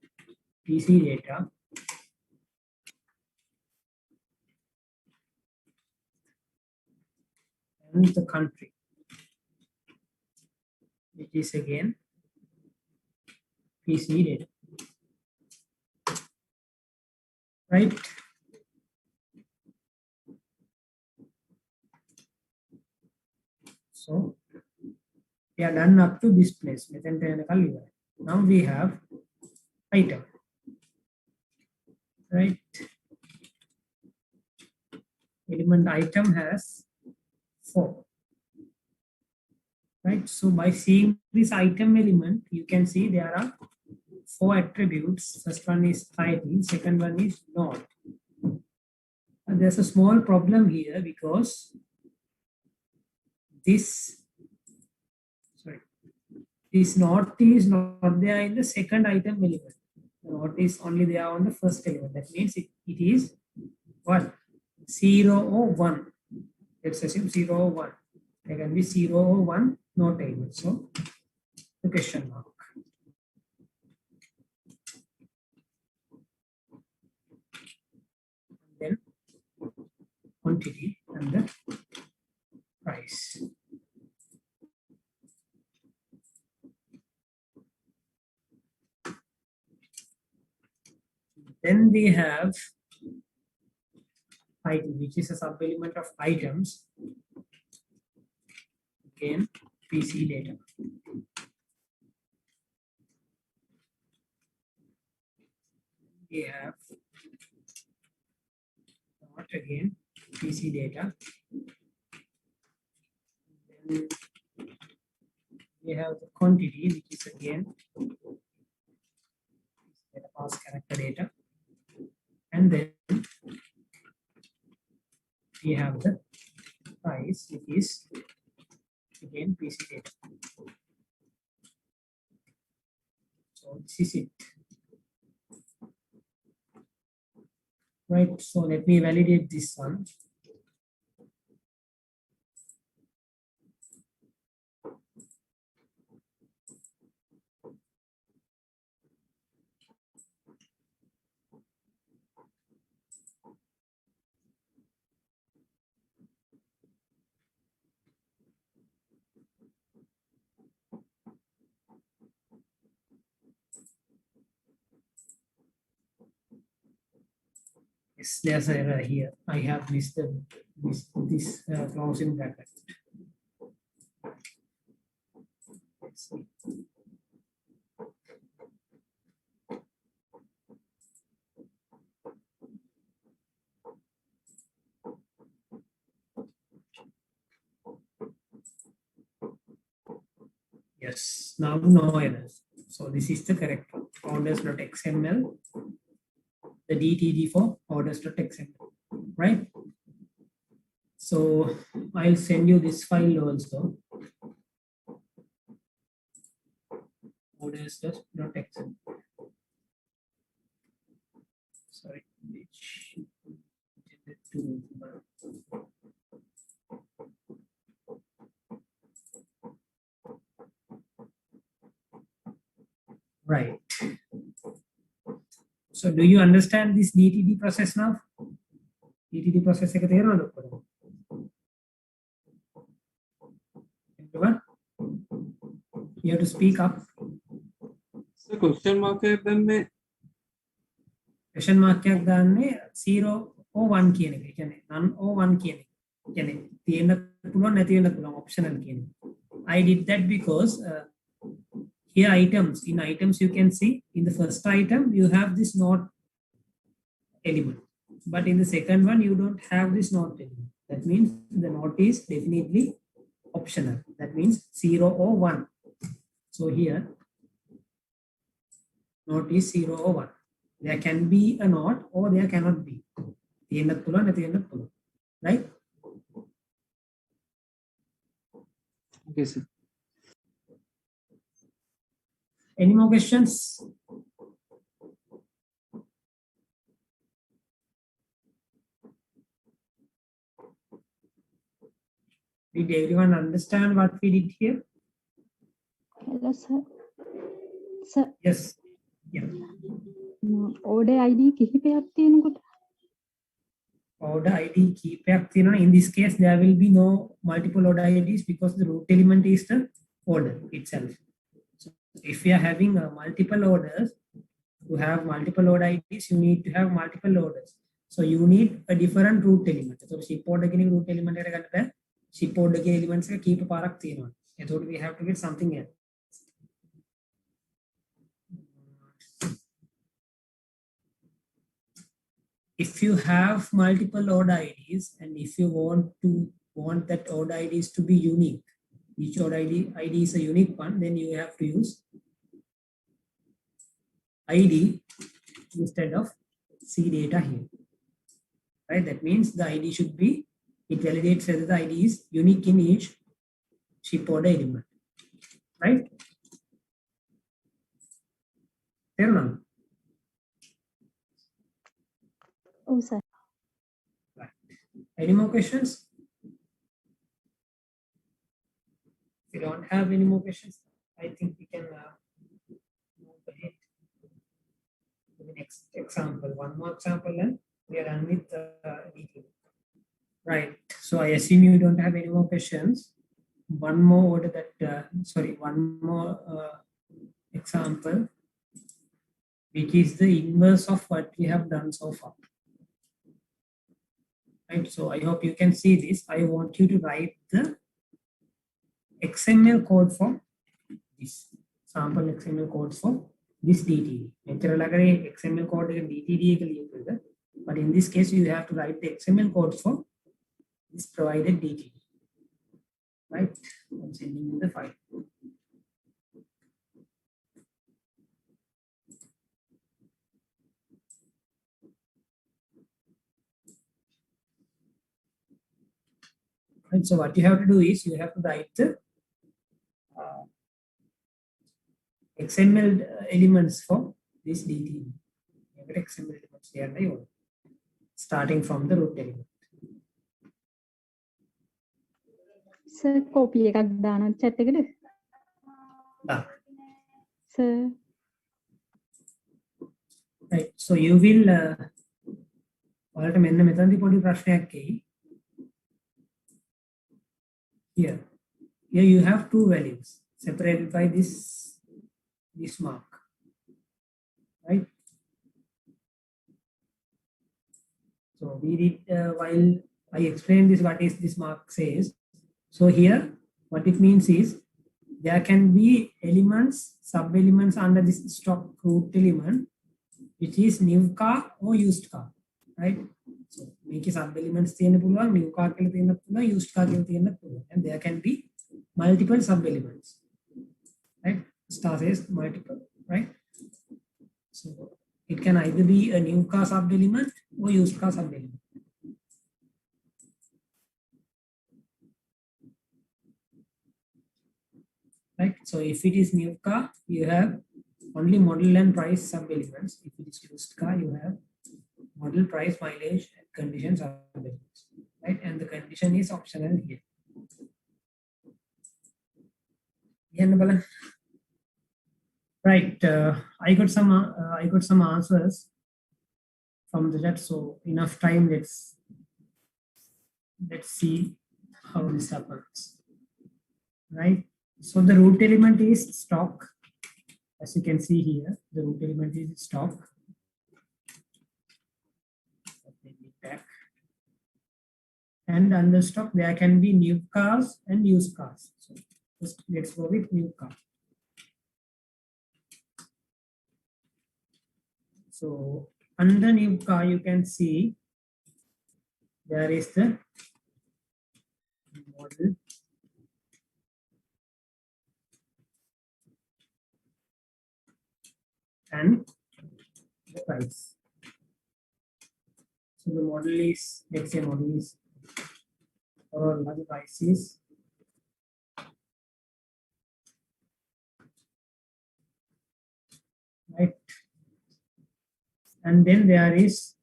PC data. And the country, which is again PC data. Right? So we are done up to this place. Now we have item. Right? Element item has 4. Right? So by seeing this item element, you can see there are 4 attributes. First one is title, second one is node. And there's a small problem here because this node is not there in the second item element. The node is only there on the first element. That means it is what? 0 or 1. Let's assume 0 or 1. There can be 0 or 1 node element. So the question mark. Then quantity and the price. Then we have title, which is a sub-element of items. Again, PC data. We have not again PC data. Then we have the quantity, which is again data pass character data. And then we have the price, which is again PC data. So this is it. Right, so let me validate this one. Yes, there's an error here. I have missed this closing bracket. Let's see. Yes, now no errors. So this is the correct one. Orders.xml, the DTD for orders.xml, right? So I'll send you this file also. Orders.xml. Sorry, which intended to. Right. So do you understand this DTD process now? DTD process එක තේරෙනවද ඔක්කොටම? Everyone? You have to speak up. So question mark එක දැම්මේ Question mark එකක් දාන්නේ 0 or 1 කියන එක. ඒ කියන්නේ none or 1 කියන එක. ඒ කියන්නේ තියෙන්න පුළුවන් නැති වෙන්න පුළුවන් optional කියන එක. I did that because here in items you can see in the first item you have this not element, but in the second one you don't have this not element. That means the not is definitely optional. That means 0 or 1. So here not is 0 or 1. There can be a not or there cannot be. Right? okay sir. Any more questions? Did everyone understand what we did here? Hello, sir. Sir, Yes. Yeah. order ID කිහිපයක් තියෙනකොට Order ID කීපයක් තියෙනවා. In this case, there will be no multiple order IDs because the root element is the order itself. So if we are having multiple orders, to have multiple order IDs, you need to have multiple orders. So you need a different root element. So ship order getting root element එකට ගන්න බෑ. Ship order ගේ elements එක කීප පාරක් තියෙනවා. එතකොට we have to get something else. If you have multiple order IDs and if you want that order IDs to be unique, each order ID is a unique one, then you have to use ID instead of C data here. Right? That means the ID should be, it validates whether the ID is unique in each ship order element. Right? Fair enough? ඔව් sir. Right. Any more questions? If you don't have any more questions, I think we can move ahead to the next example. One more example and we are done with detail. Right. So I assume you don't have any more questions. One more order that, one more example which is the inverse of what we have done so far. Right, so I hope you can see this. I want you to write the XML code for this sample XML codes for this DTD. XML code DTD, but in this case you have to write the XML code for this provided DTD. Right, I'm sending you the file. Right, so what you have to do is you have to write the XML elements for this DTD. XML elements here, starting from the root element. Sir, copy එකක් දානවා chat එකට. Sir. Right, so you will ඔයාලට මෙන්න මෙතනදී පොඩි ප්‍රශ්නයක් එයි. Here you have two values separated by this mark, right? So we did while I explained this, what is this mark says. So here what it means is there can be elements, sub-elements under this stock root element, which is new car or used car, right? So make sub-elements new car used car, and there can be multiple sub-elements, right? Star says multiple, right? So it can either be a new car sub-element or used car sub-element. Right, so if it is new car, you have only model and price sub-elements. If it is used car, you have model, price, mileage, and condition sub-elements, right? And the condition is optional here. Right, I got some answers from the chat, so enough time. Let's see how this happens, right? So the root element is stock. As you can see here, the root element is stock. And under stock, there can be new cars and used cars. So let's go with new car. So under new car, you can see there is the model, and the price. So the model is, let's say model is, or the price is right, and then there is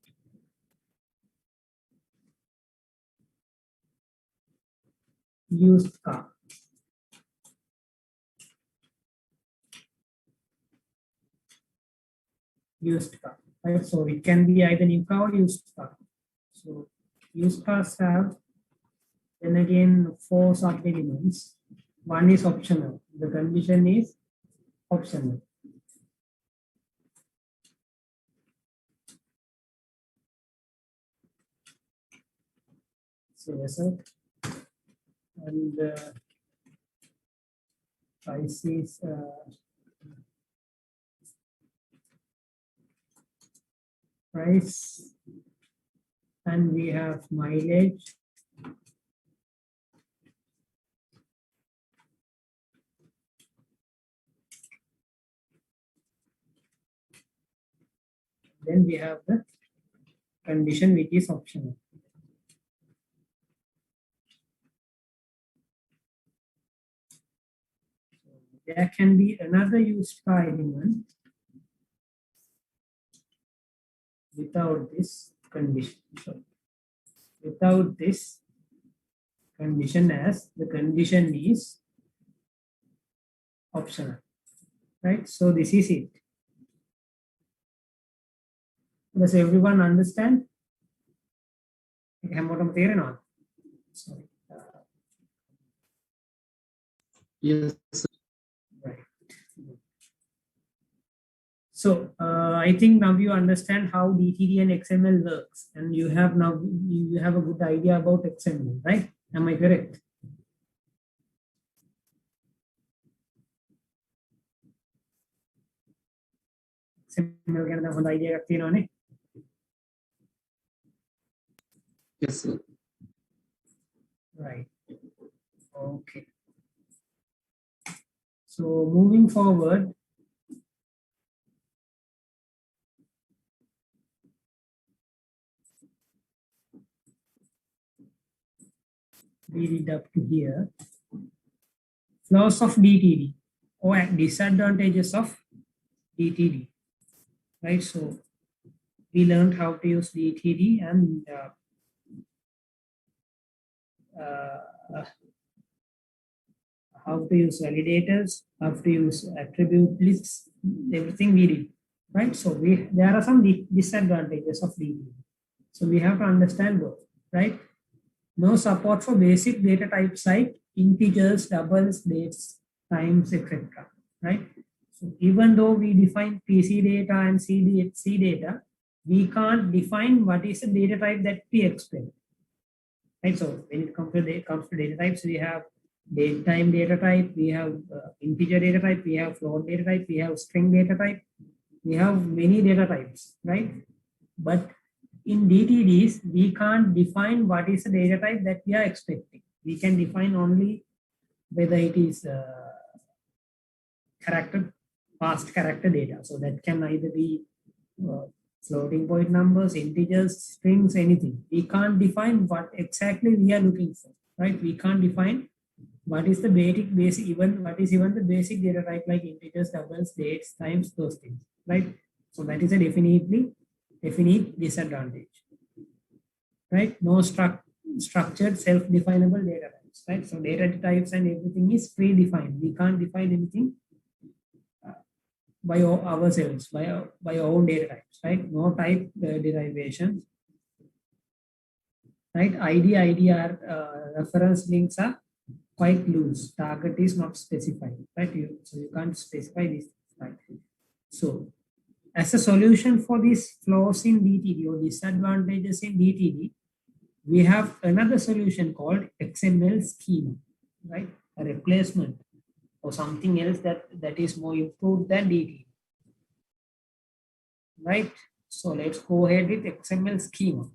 used car. Used car, right? So it can be either new car or used car. So used cars have then again 4 sub-elements. One is optional. The condition is optional. So result, and price is price, and we have mileage, then we have the condition, which is optional. There can be another used car element without this condition. So without this condition, as the condition is optional, right? So this is it. Does everyone understand? Sorry. Yes. Right. I think now you understand how DTD and XML works, and you have a good idea about XML, right? Am I correct? XML ගැන නම් හොඳ idea එකක් තියෙනවනේ. Yes, sir. Right. Okay. So moving forward, we read up to here. Flaws of DTD or disadvantages of DTD. Right. So we learned how to use DTD and how to use validators, how to use attribute lists, everything we did, right? So there are some disadvantages of DTD. So we have to understand those, right? No support for basic data types like integers, doubles, dates, times, etc. Right? So even though we define PC data and C data, we can't define what is the data type that we expect. Right? So when it comes to data types, we have date time data type, we have integer data type, we have float data type, we have string data type, we have many data types, right? But in DTDs, we can't define what is the data type that we are expecting. We can define only whether it is past character data. So that can either be floating point numbers, integers, strings, anything. We can't define what exactly we are looking for, right? We can't define what is the basic even the basic data type like integers, doubles, dates, times, those things, right? So that is a definite disadvantage, right? No structured self-definable data types, right? So data types and everything is predefined. We can't define anything by ourselves, by our own data types, right? No type derivations, right? IDR reference links are quite loose. Target is not specified, right? So you can't specify this, right? So as a solution for these flaws in DTD or disadvantages in DTD, we have another solution called XML Schema, right? A replacement or something else that is more improved than DTD, right? So let's go ahead with XML Schema.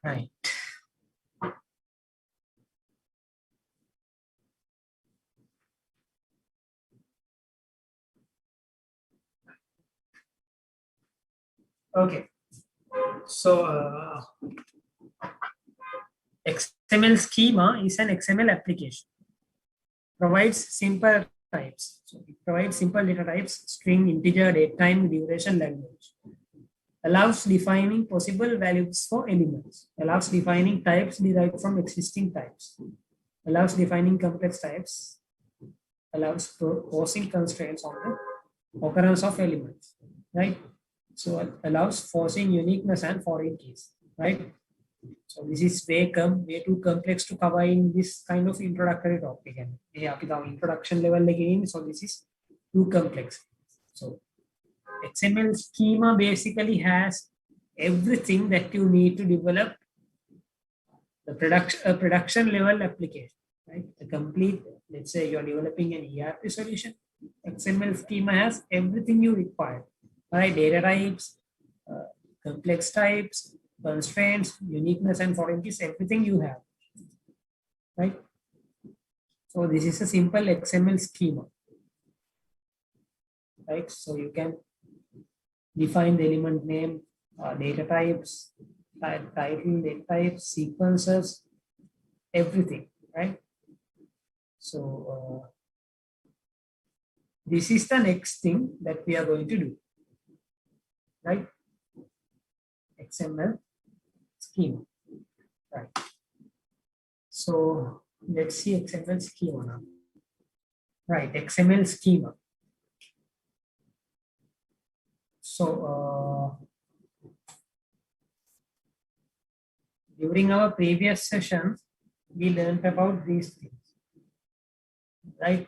Right. Okay. So XML Schema is an XML application. Provides simple types. So it provides simple data types: string, integer, date, time, duration, language. Allows defining possible values for elements. Allows defining types derived from existing types. Allows defining complex types. Allows forcing constraints on the occurrence of elements, right? So it allows forcing uniqueness and foreign keys, right? So this is way too complex to cover in this kind of introductory topic. And introduction level again, so this is too complex. So XML Schema basically has everything that you need to develop a production level application, right? A complete, let's say you're developing an ERP solution. XML Schema has everything you require, right? Data types, complex types, constraints, uniqueness and foreign keys, everything you have, right? So this is a simple XML Schema, right? So you can define the element name, data types, title, data types, sequences, everything, right? So this is the next thing that we are going to do, right? XML Schema, right? So let's see XML Schema now, right? XML Schema. So during our previous sessions, we learned about these things, right?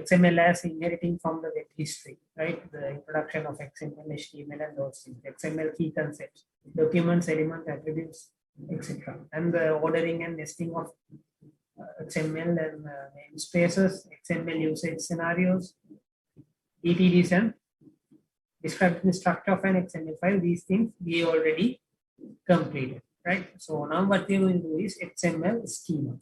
XML as inheriting from the web history, right? The introduction of XML, HTML, and those things. XML key concepts, documents, elements, attributes, etc. And the ordering and nesting of XML and namespaces, XML usage scenarios, Dtds, and describe the structure of an XML file. These things we already completed, right? So now what we will do is XML schema.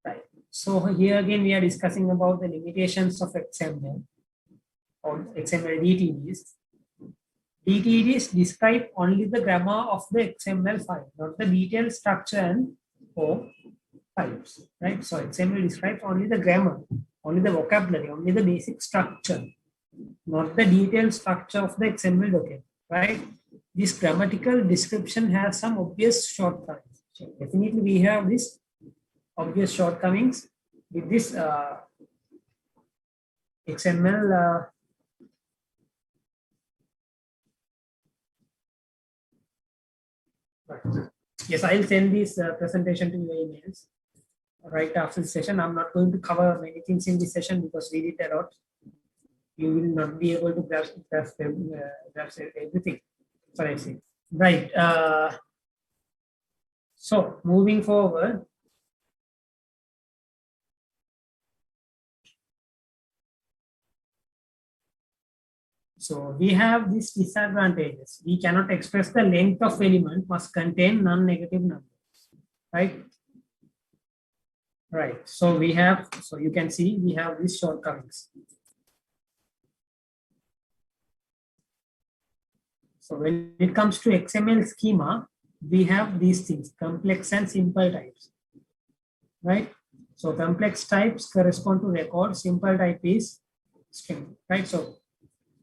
Right. So here again we are discussing about the limitations of XML or XML Dtds. Dtds describe only the grammar of the XML file, not the detailed structure and or types, right? So XML describes only the grammar, only the vocabulary, only the basic structure, not the detailed structure of the XML document, right? This grammatical description has some obvious shortcomings. So definitely we have this obvious shortcomings with this XML right. Yes, I'll send this presentation to your emails right after the session. I'm not going to cover many things in this session because we did a lot. You will not be able to grasp everything. So I see. Right. So moving forward. So we have these disadvantages. We cannot express the length of element must contain non-negative numbers, right? Right. So we have, so you can see we have these shortcomings. So when it comes to XML schema, we have these things, complex and simple types, right? So complex types correspond to record, simple type is string, right? So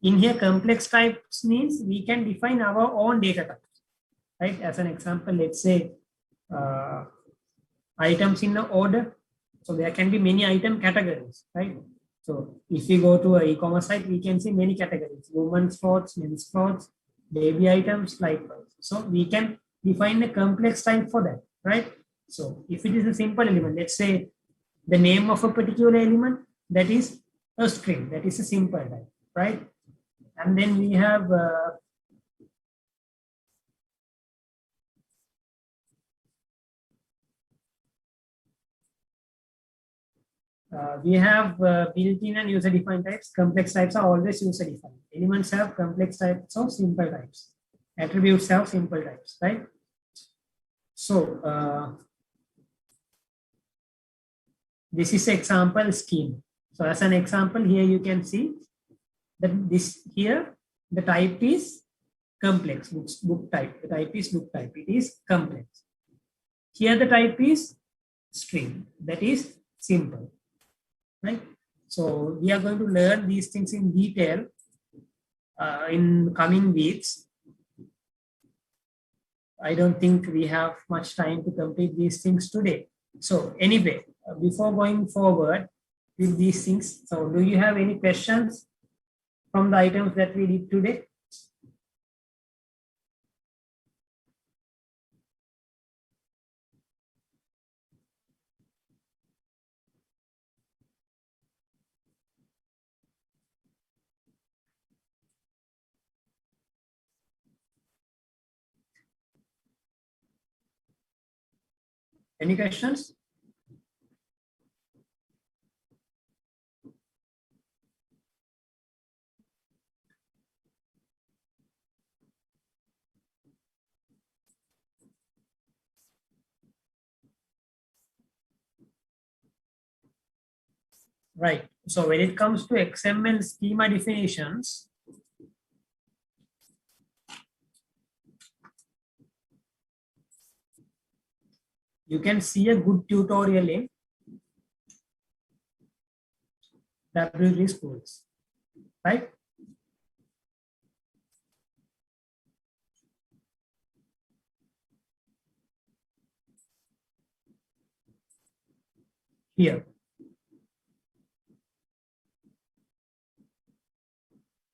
in here, complex types means we can define our own data types, right? As an example, let's say items in the order. So there can be many item categories, right? So if we go to an e-commerce site, we can see many categories: women's clothes, men's clothes, baby items, likewise. So we can define a complex type for that, right? So if it is a simple element, let's say the name of a particular element, that is a string, that is a simple type, right? And then we have built-in and user-defined types. Complex types are always user-defined. Elements have complex types or simple types. Attributes have simple types, right? So this is example scheme. So as an example here, you can see that this here, the type is complex, book type. The type is book type. It is complex. Here the type is string. That is simple, right? So we are going to learn these things in detail in coming weeks. I don't think we have much time to complete these things today. So anyway, before going forward with these things, so do you have any questions from the items that we did today? Any questions? Right. So when it comes to XML schema definitions, you can see a good tutorial in Dtds schools, right? Here.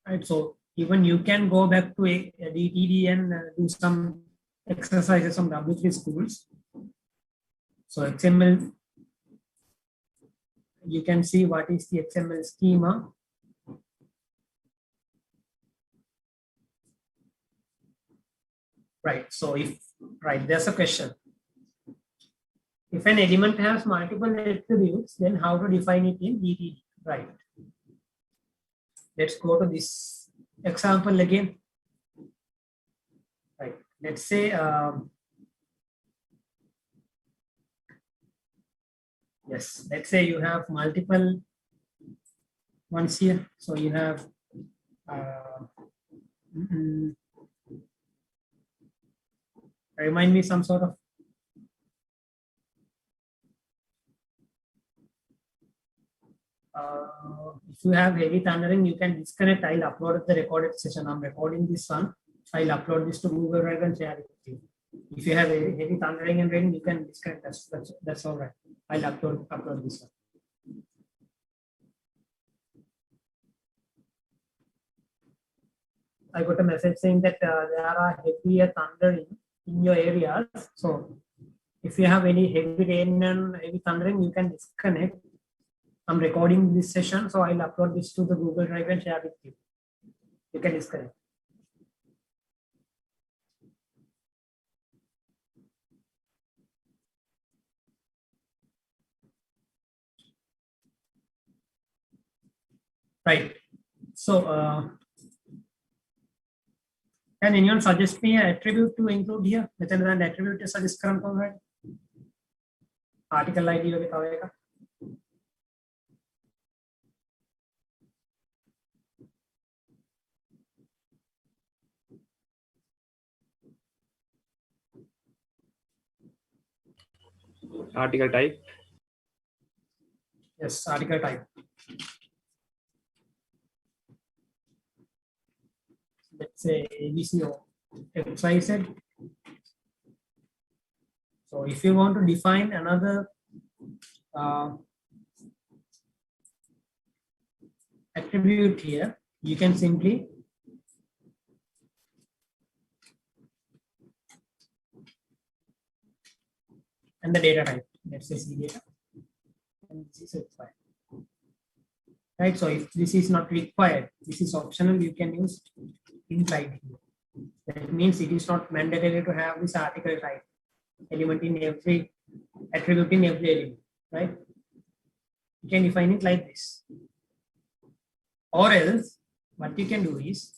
Right, so even you can go back to a DTD and do some exercises on W3 schools. So XML you can see what is the XML schema. Right, so there's a question. If an element has multiple attributes, then how to define it in Dtds? Right. Let's go to this example again. Right. Let's say yes. Let's say you have multiple ones here. So you have remind me some sort of if you have heavy thundering, you can disconnect. I'll upload the recorded session. I'm recording this one. I'll upload this to Google Drive and share it with you. If you have heavy thundering and raining, you can disconnect. That's all right. I'll upload this one. I got a message saying that there are heavier thundering in your areas. So if you have any heavy rain and heavy thundering, you can disconnect. I'm recording this session, so I'll upload this to the Google Drive and share with you. You can disconnect. Right. So, can anyone suggest me an attribute to include here? Method and attribute is suggest right? Article ID with article type. Yes, article type. Let's say ABC or XYZ. So if you want to define another attribute here, you can simply and the data type. Let's say C data. And this is required. Right. So if this is not required, this is optional, you can use inside here. That means it is not mandatory to have this article type element in every attribute in every element, right? You can define it like this. Or else, what you can do is,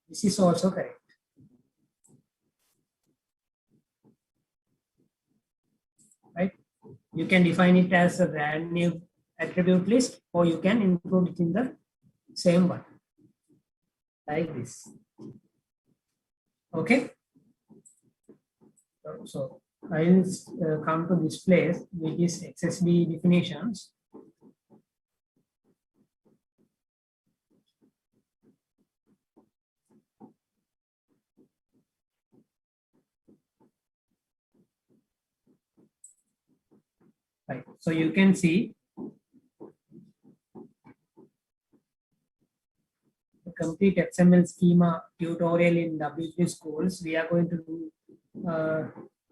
this is also correct. Right? You can define it as a brand new attribute list, or you can include it in the same one, like this. Okay. So I will come to this place, which is XSD definitions. Right. So you can see the complete XML schema tutorial in W3 schools. We are going to do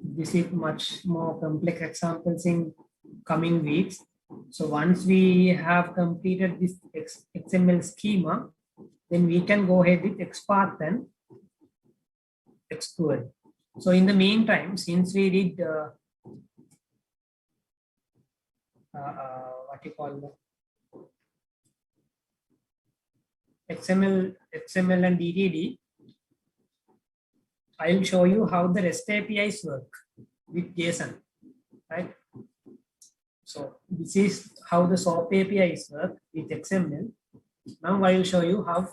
this is much more complex examples in coming weeks. So once we have completed this XML schema, then we can go ahead with XPath and XQL. So in the meantime, since we did what you call XML and DTD, I'll show you how the REST APIs work with JSON, right? So this is how the SOAP APIs work with XML. Now I will show you how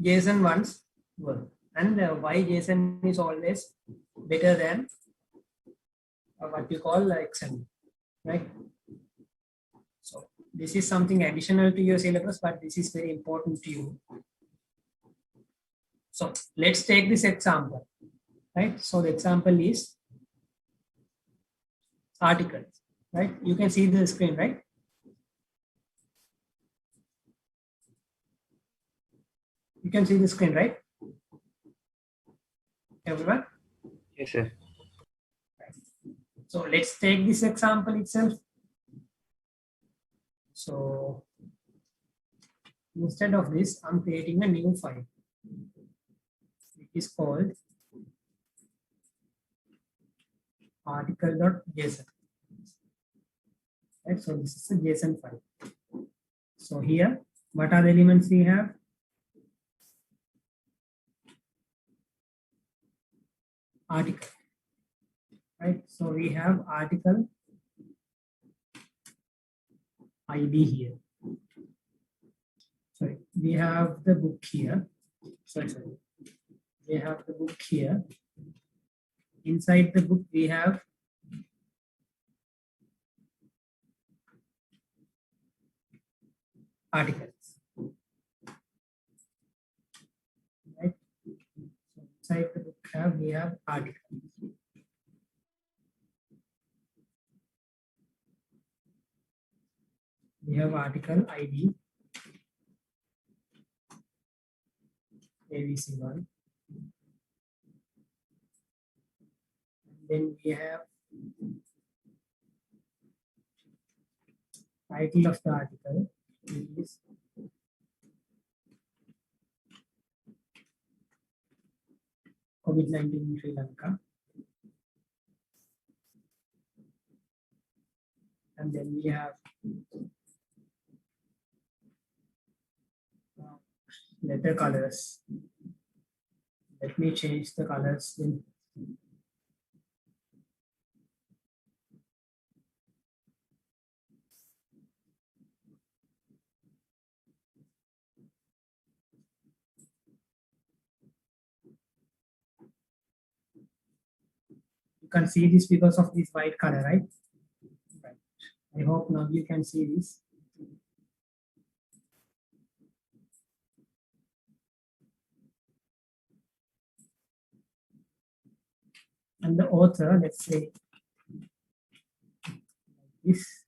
JSON ones work and why JSON is always better than what you call XML, right? So this is something additional to your syllabus, but this is very important to you. So let's take this example, right? So the example is articles, right? You can see the screen, right? You can see the screen, right? Everyone? Yes, sir. So let's take this example itself. So instead of this, I'm creating a new file. It is called article.json. Right, so this is a JSON file. So here, what are the elements we have? Article. Right, so we have article ID here. Sorry, we have the book here. Sorry. We have the book here. Inside the book, we have articles. Right. So inside the book we have articles. We have article ID ABC1. Then we have title of the article, which is COVID-19 in Sri Lanka. And then we have letter colors. Let me change the colors then. You can see this because of this white color, right? Right. I hope now you can see this. And the author, let's say this.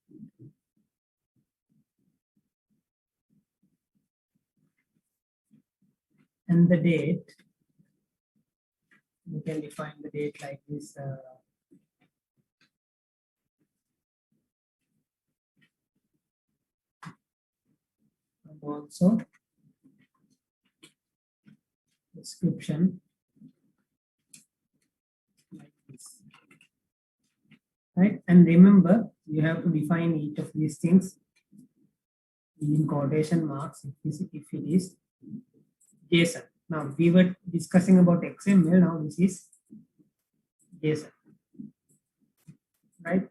And the date, you can define the date like this. And also description like this. Right? And remember, you have to define each of these things in quotation marks if it is JSON. Now we were discussing about XML. Now this is JSON, right?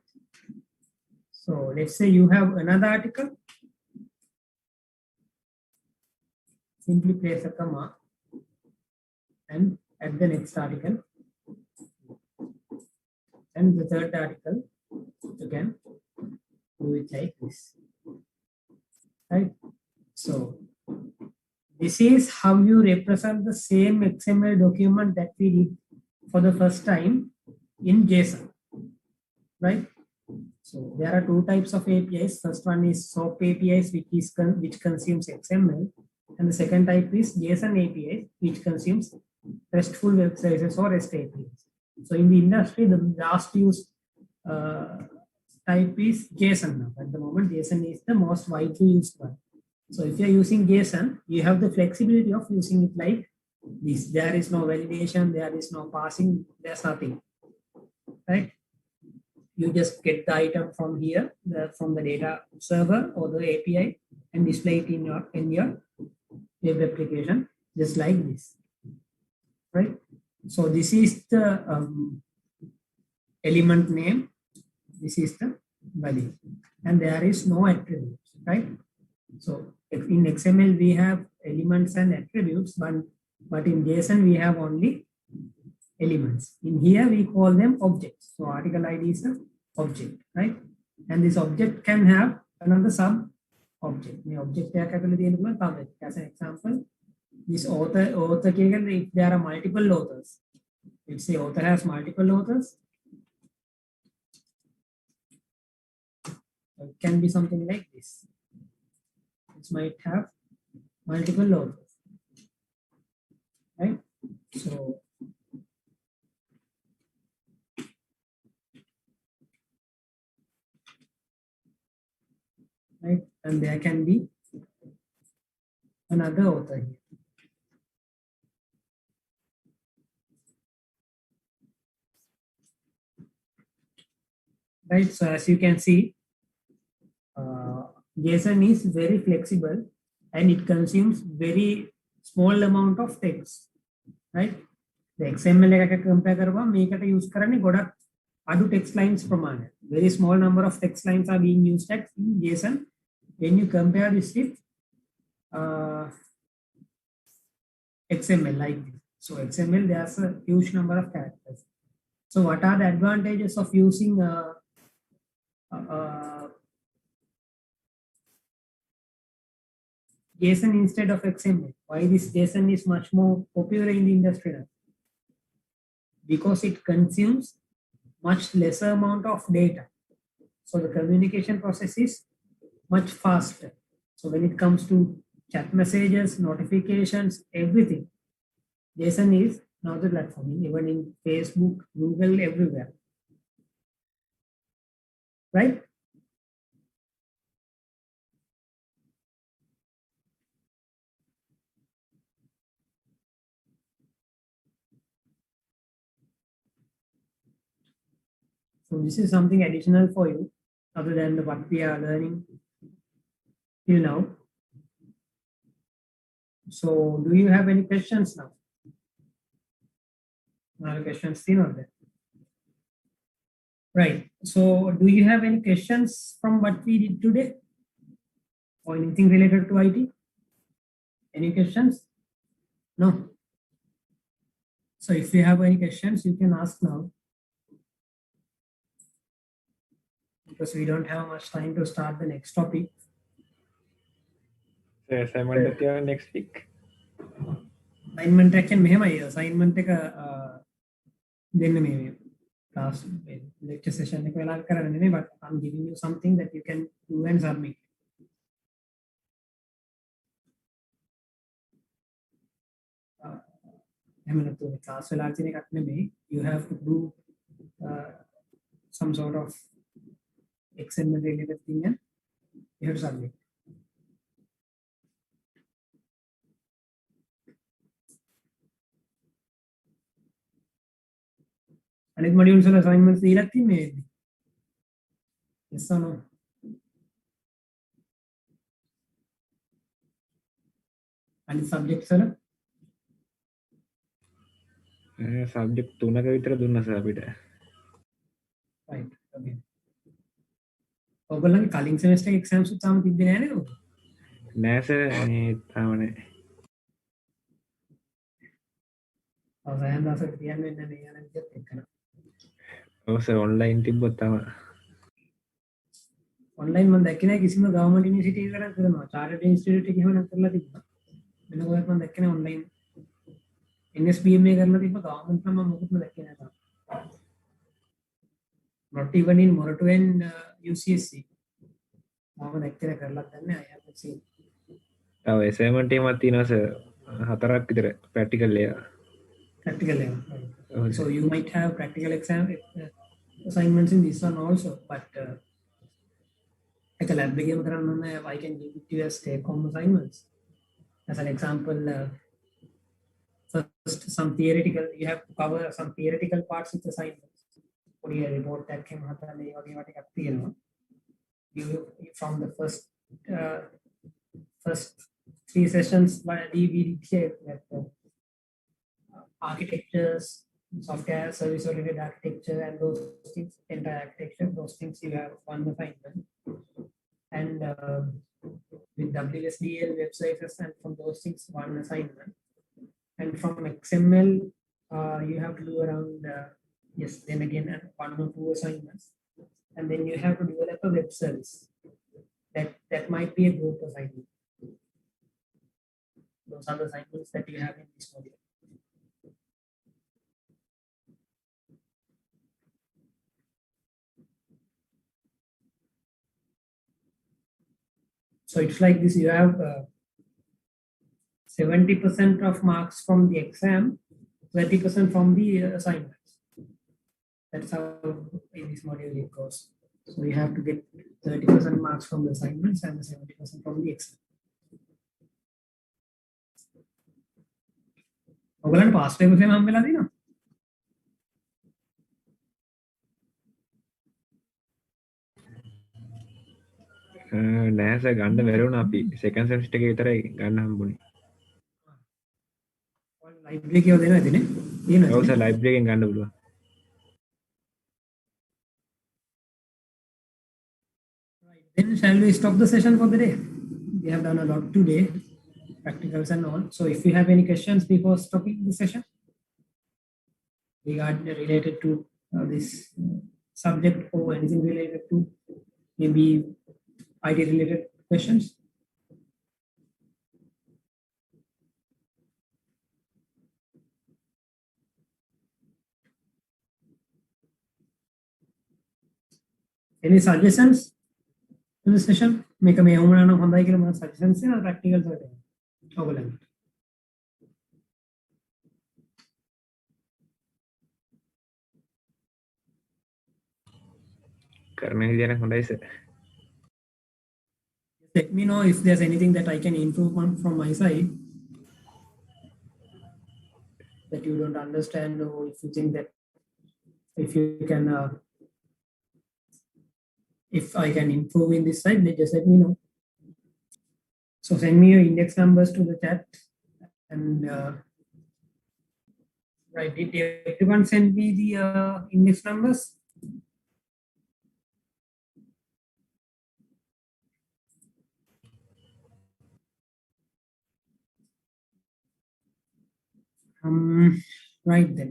So let's say you have another article. Simply place a comma and add the next article, and the third article again do it like this, right? So this is how you represent the same XML document that we did for the first time in JSON, right? So there are two types of APIs. First one is SOAP APIs, which consumes XML, and the second type is JSON APIs, which consumes RESTful web services or REST APIs. So in the industry, the last used type is JSON now. At the moment, JSON is the most widely used one. So if you're using JSON, you have the flexibility of using it like this. There is no validation, there is no parsing, there's nothing, right? You just get the item from here, from the data server or the API, and display it in your web application, just like this, right? So this is the element name, this is the value, and there is no attributes, right? So in XML we have elements and attributes, but in JSON we have only elements. In here we call them objects. So article ID is an object, right? And this object can have another sub object. As an example, this author if there are multiple authors, let's say author has multiple authors, it can be something like this. It might have multiple authors, right? So and there can be another author here. Right, so as you can see, JSON is very flexible and it consumes very small amount of text, right? The XML එක compare කරපුවා මේකට use කරන්නේ ගොඩක් අඩු text lines ප්‍රමාණය. Very small number of text lines are being used at in JSON when you compare this with XML like this. So XML, there's a huge number of characters. So what are the advantages of using JSON instead of XML? Why this JSON is much more popular in the industry now? Because it consumes much lesser amount of data. So the communication process is much faster. So when it comes to chat messages, notifications, everything, JSON is now the platform, even in Facebook, Google, everywhere. Right? So this is something additional for you, other than what we are learning till now. So do you have any questions now? No questions still on there. Right. So do you have any questions from what we did today? Or anything related to IT? Any questions? No. So if you have any questions, you can ask now. Because we don't have much time to start the next topic. So assignment next week. Assignment එකෙන් මෙහෙමයි assignment එක දෙන්න මේ class lecture session එක වෙලා කරන්න නෙමෙයි, but I'm giving you something that you can do and submit. එහෙම නැත්නම් class වෙලා තියෙන එකක් නෙමෙයි, you have to do some sort of XML related thing and you have to submit. අනිත් modules වල assignments දීලා තියෙන්නේ මේකද? Yes or no? අනිත් subjects වල subject 3ක විතර දුන්නා සර් අපිට. right, okay. ඔයගොල්ලන්ගේ කලින් semester exams උත් තාම තිබ්බේ නෑ නේද? නෑ සර් මේ තාම නෑ. අවසන් දවසට කියන්න වෙන්නේ නේ යන විදිහත් එක්කන. ඔව් සර් online තිබ්බොත් තාම. online මම දැක්කේ නෑ කිසිම government university එකකට කරනවා. chartered institute එකේ එහෙම නම් කරලා තිබ්බා. වෙන කොහෙවත් මම දැක්කේ නෑ online. NSBM එක කරලා තිබ්බා government නම් මම මොකුත්ම දැක්කේ නෑ තාම. Not even in Morato and UCSC. මම දැක්කේ කරලා දන්නේ I haven't seen. තව assignment එකක් තියෙනවා සර් 4ක් විතර practical එක. Practical level. Right. So you might have practical exam assignments in this one also, but like a lab game I can give it to you as take-home assignments. As an example, first some theoretical, you have to cover some theoretical parts with assignments. What do you report that came you from the first 3 sessions by we did that architectures, software service oriented architecture, and those things, entire architecture, those things you have one assignment. And with WSDL websites and from those things one assignment. And from XML you have to do around yes, then again 1 or 2 assignments. And then you have to develop a web service. That might be a group assignment. Those are the assignments that you have in this module. So it's like this, you have 70% of marks from the exam, 30% from the assignments. That's how in this module it goes. So you have to get 30% marks from the assignments and 70% from the exam. ඔයගලන්ට pass paper එකම හම්බ වෙලා තියෙනවා. නෑ sir ගන්න බැරුණා අපි second සෙමිස්ටර් එකේ විතරයි ගන්න හම්බුනේ. ලයිබ්‍රරි එකේ දෙනවා ඇතිනේ. තියෙනවා. ඔව් සර් ලයිබ්‍රරි එකෙන් ගන්න පුළුවන්. Right. Then shall we stop the session for the day? We have done a lot today, practicals and all. So if you have any questions before stopping the session related to this subject or anything related to maybe IT related questions? Any suggestions to the session? Make a suggestions or practicals or කරන විදියට හොඳයි sir. Let me know if there's anything that I can improve on from my side that you don't understand, or if you think that if you can if I can improve in this side, then just let me know. So send me your index numbers to the chat. And right, did everyone send me the index numbers? Right then,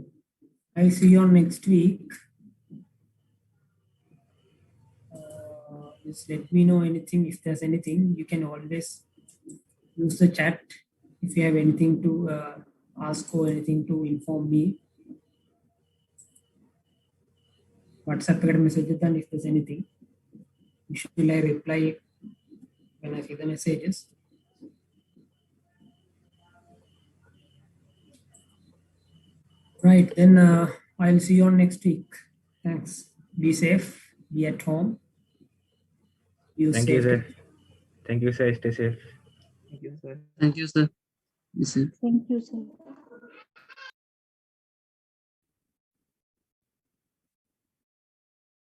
I'll see you on next week. Just let me know anything. If there's anything, you can always use the chat if you have anything to ask or anything to inform me. WhatsApp message if there's anything. Usually I reply when I see the messages. Right, then I'll see you on next week. Thanks. Be safe. Be at home. Thank you, sir. Thank you, sir. Stay safe. Thank you, sir. Thank you, sir. Yes, sir. Thank you, sir.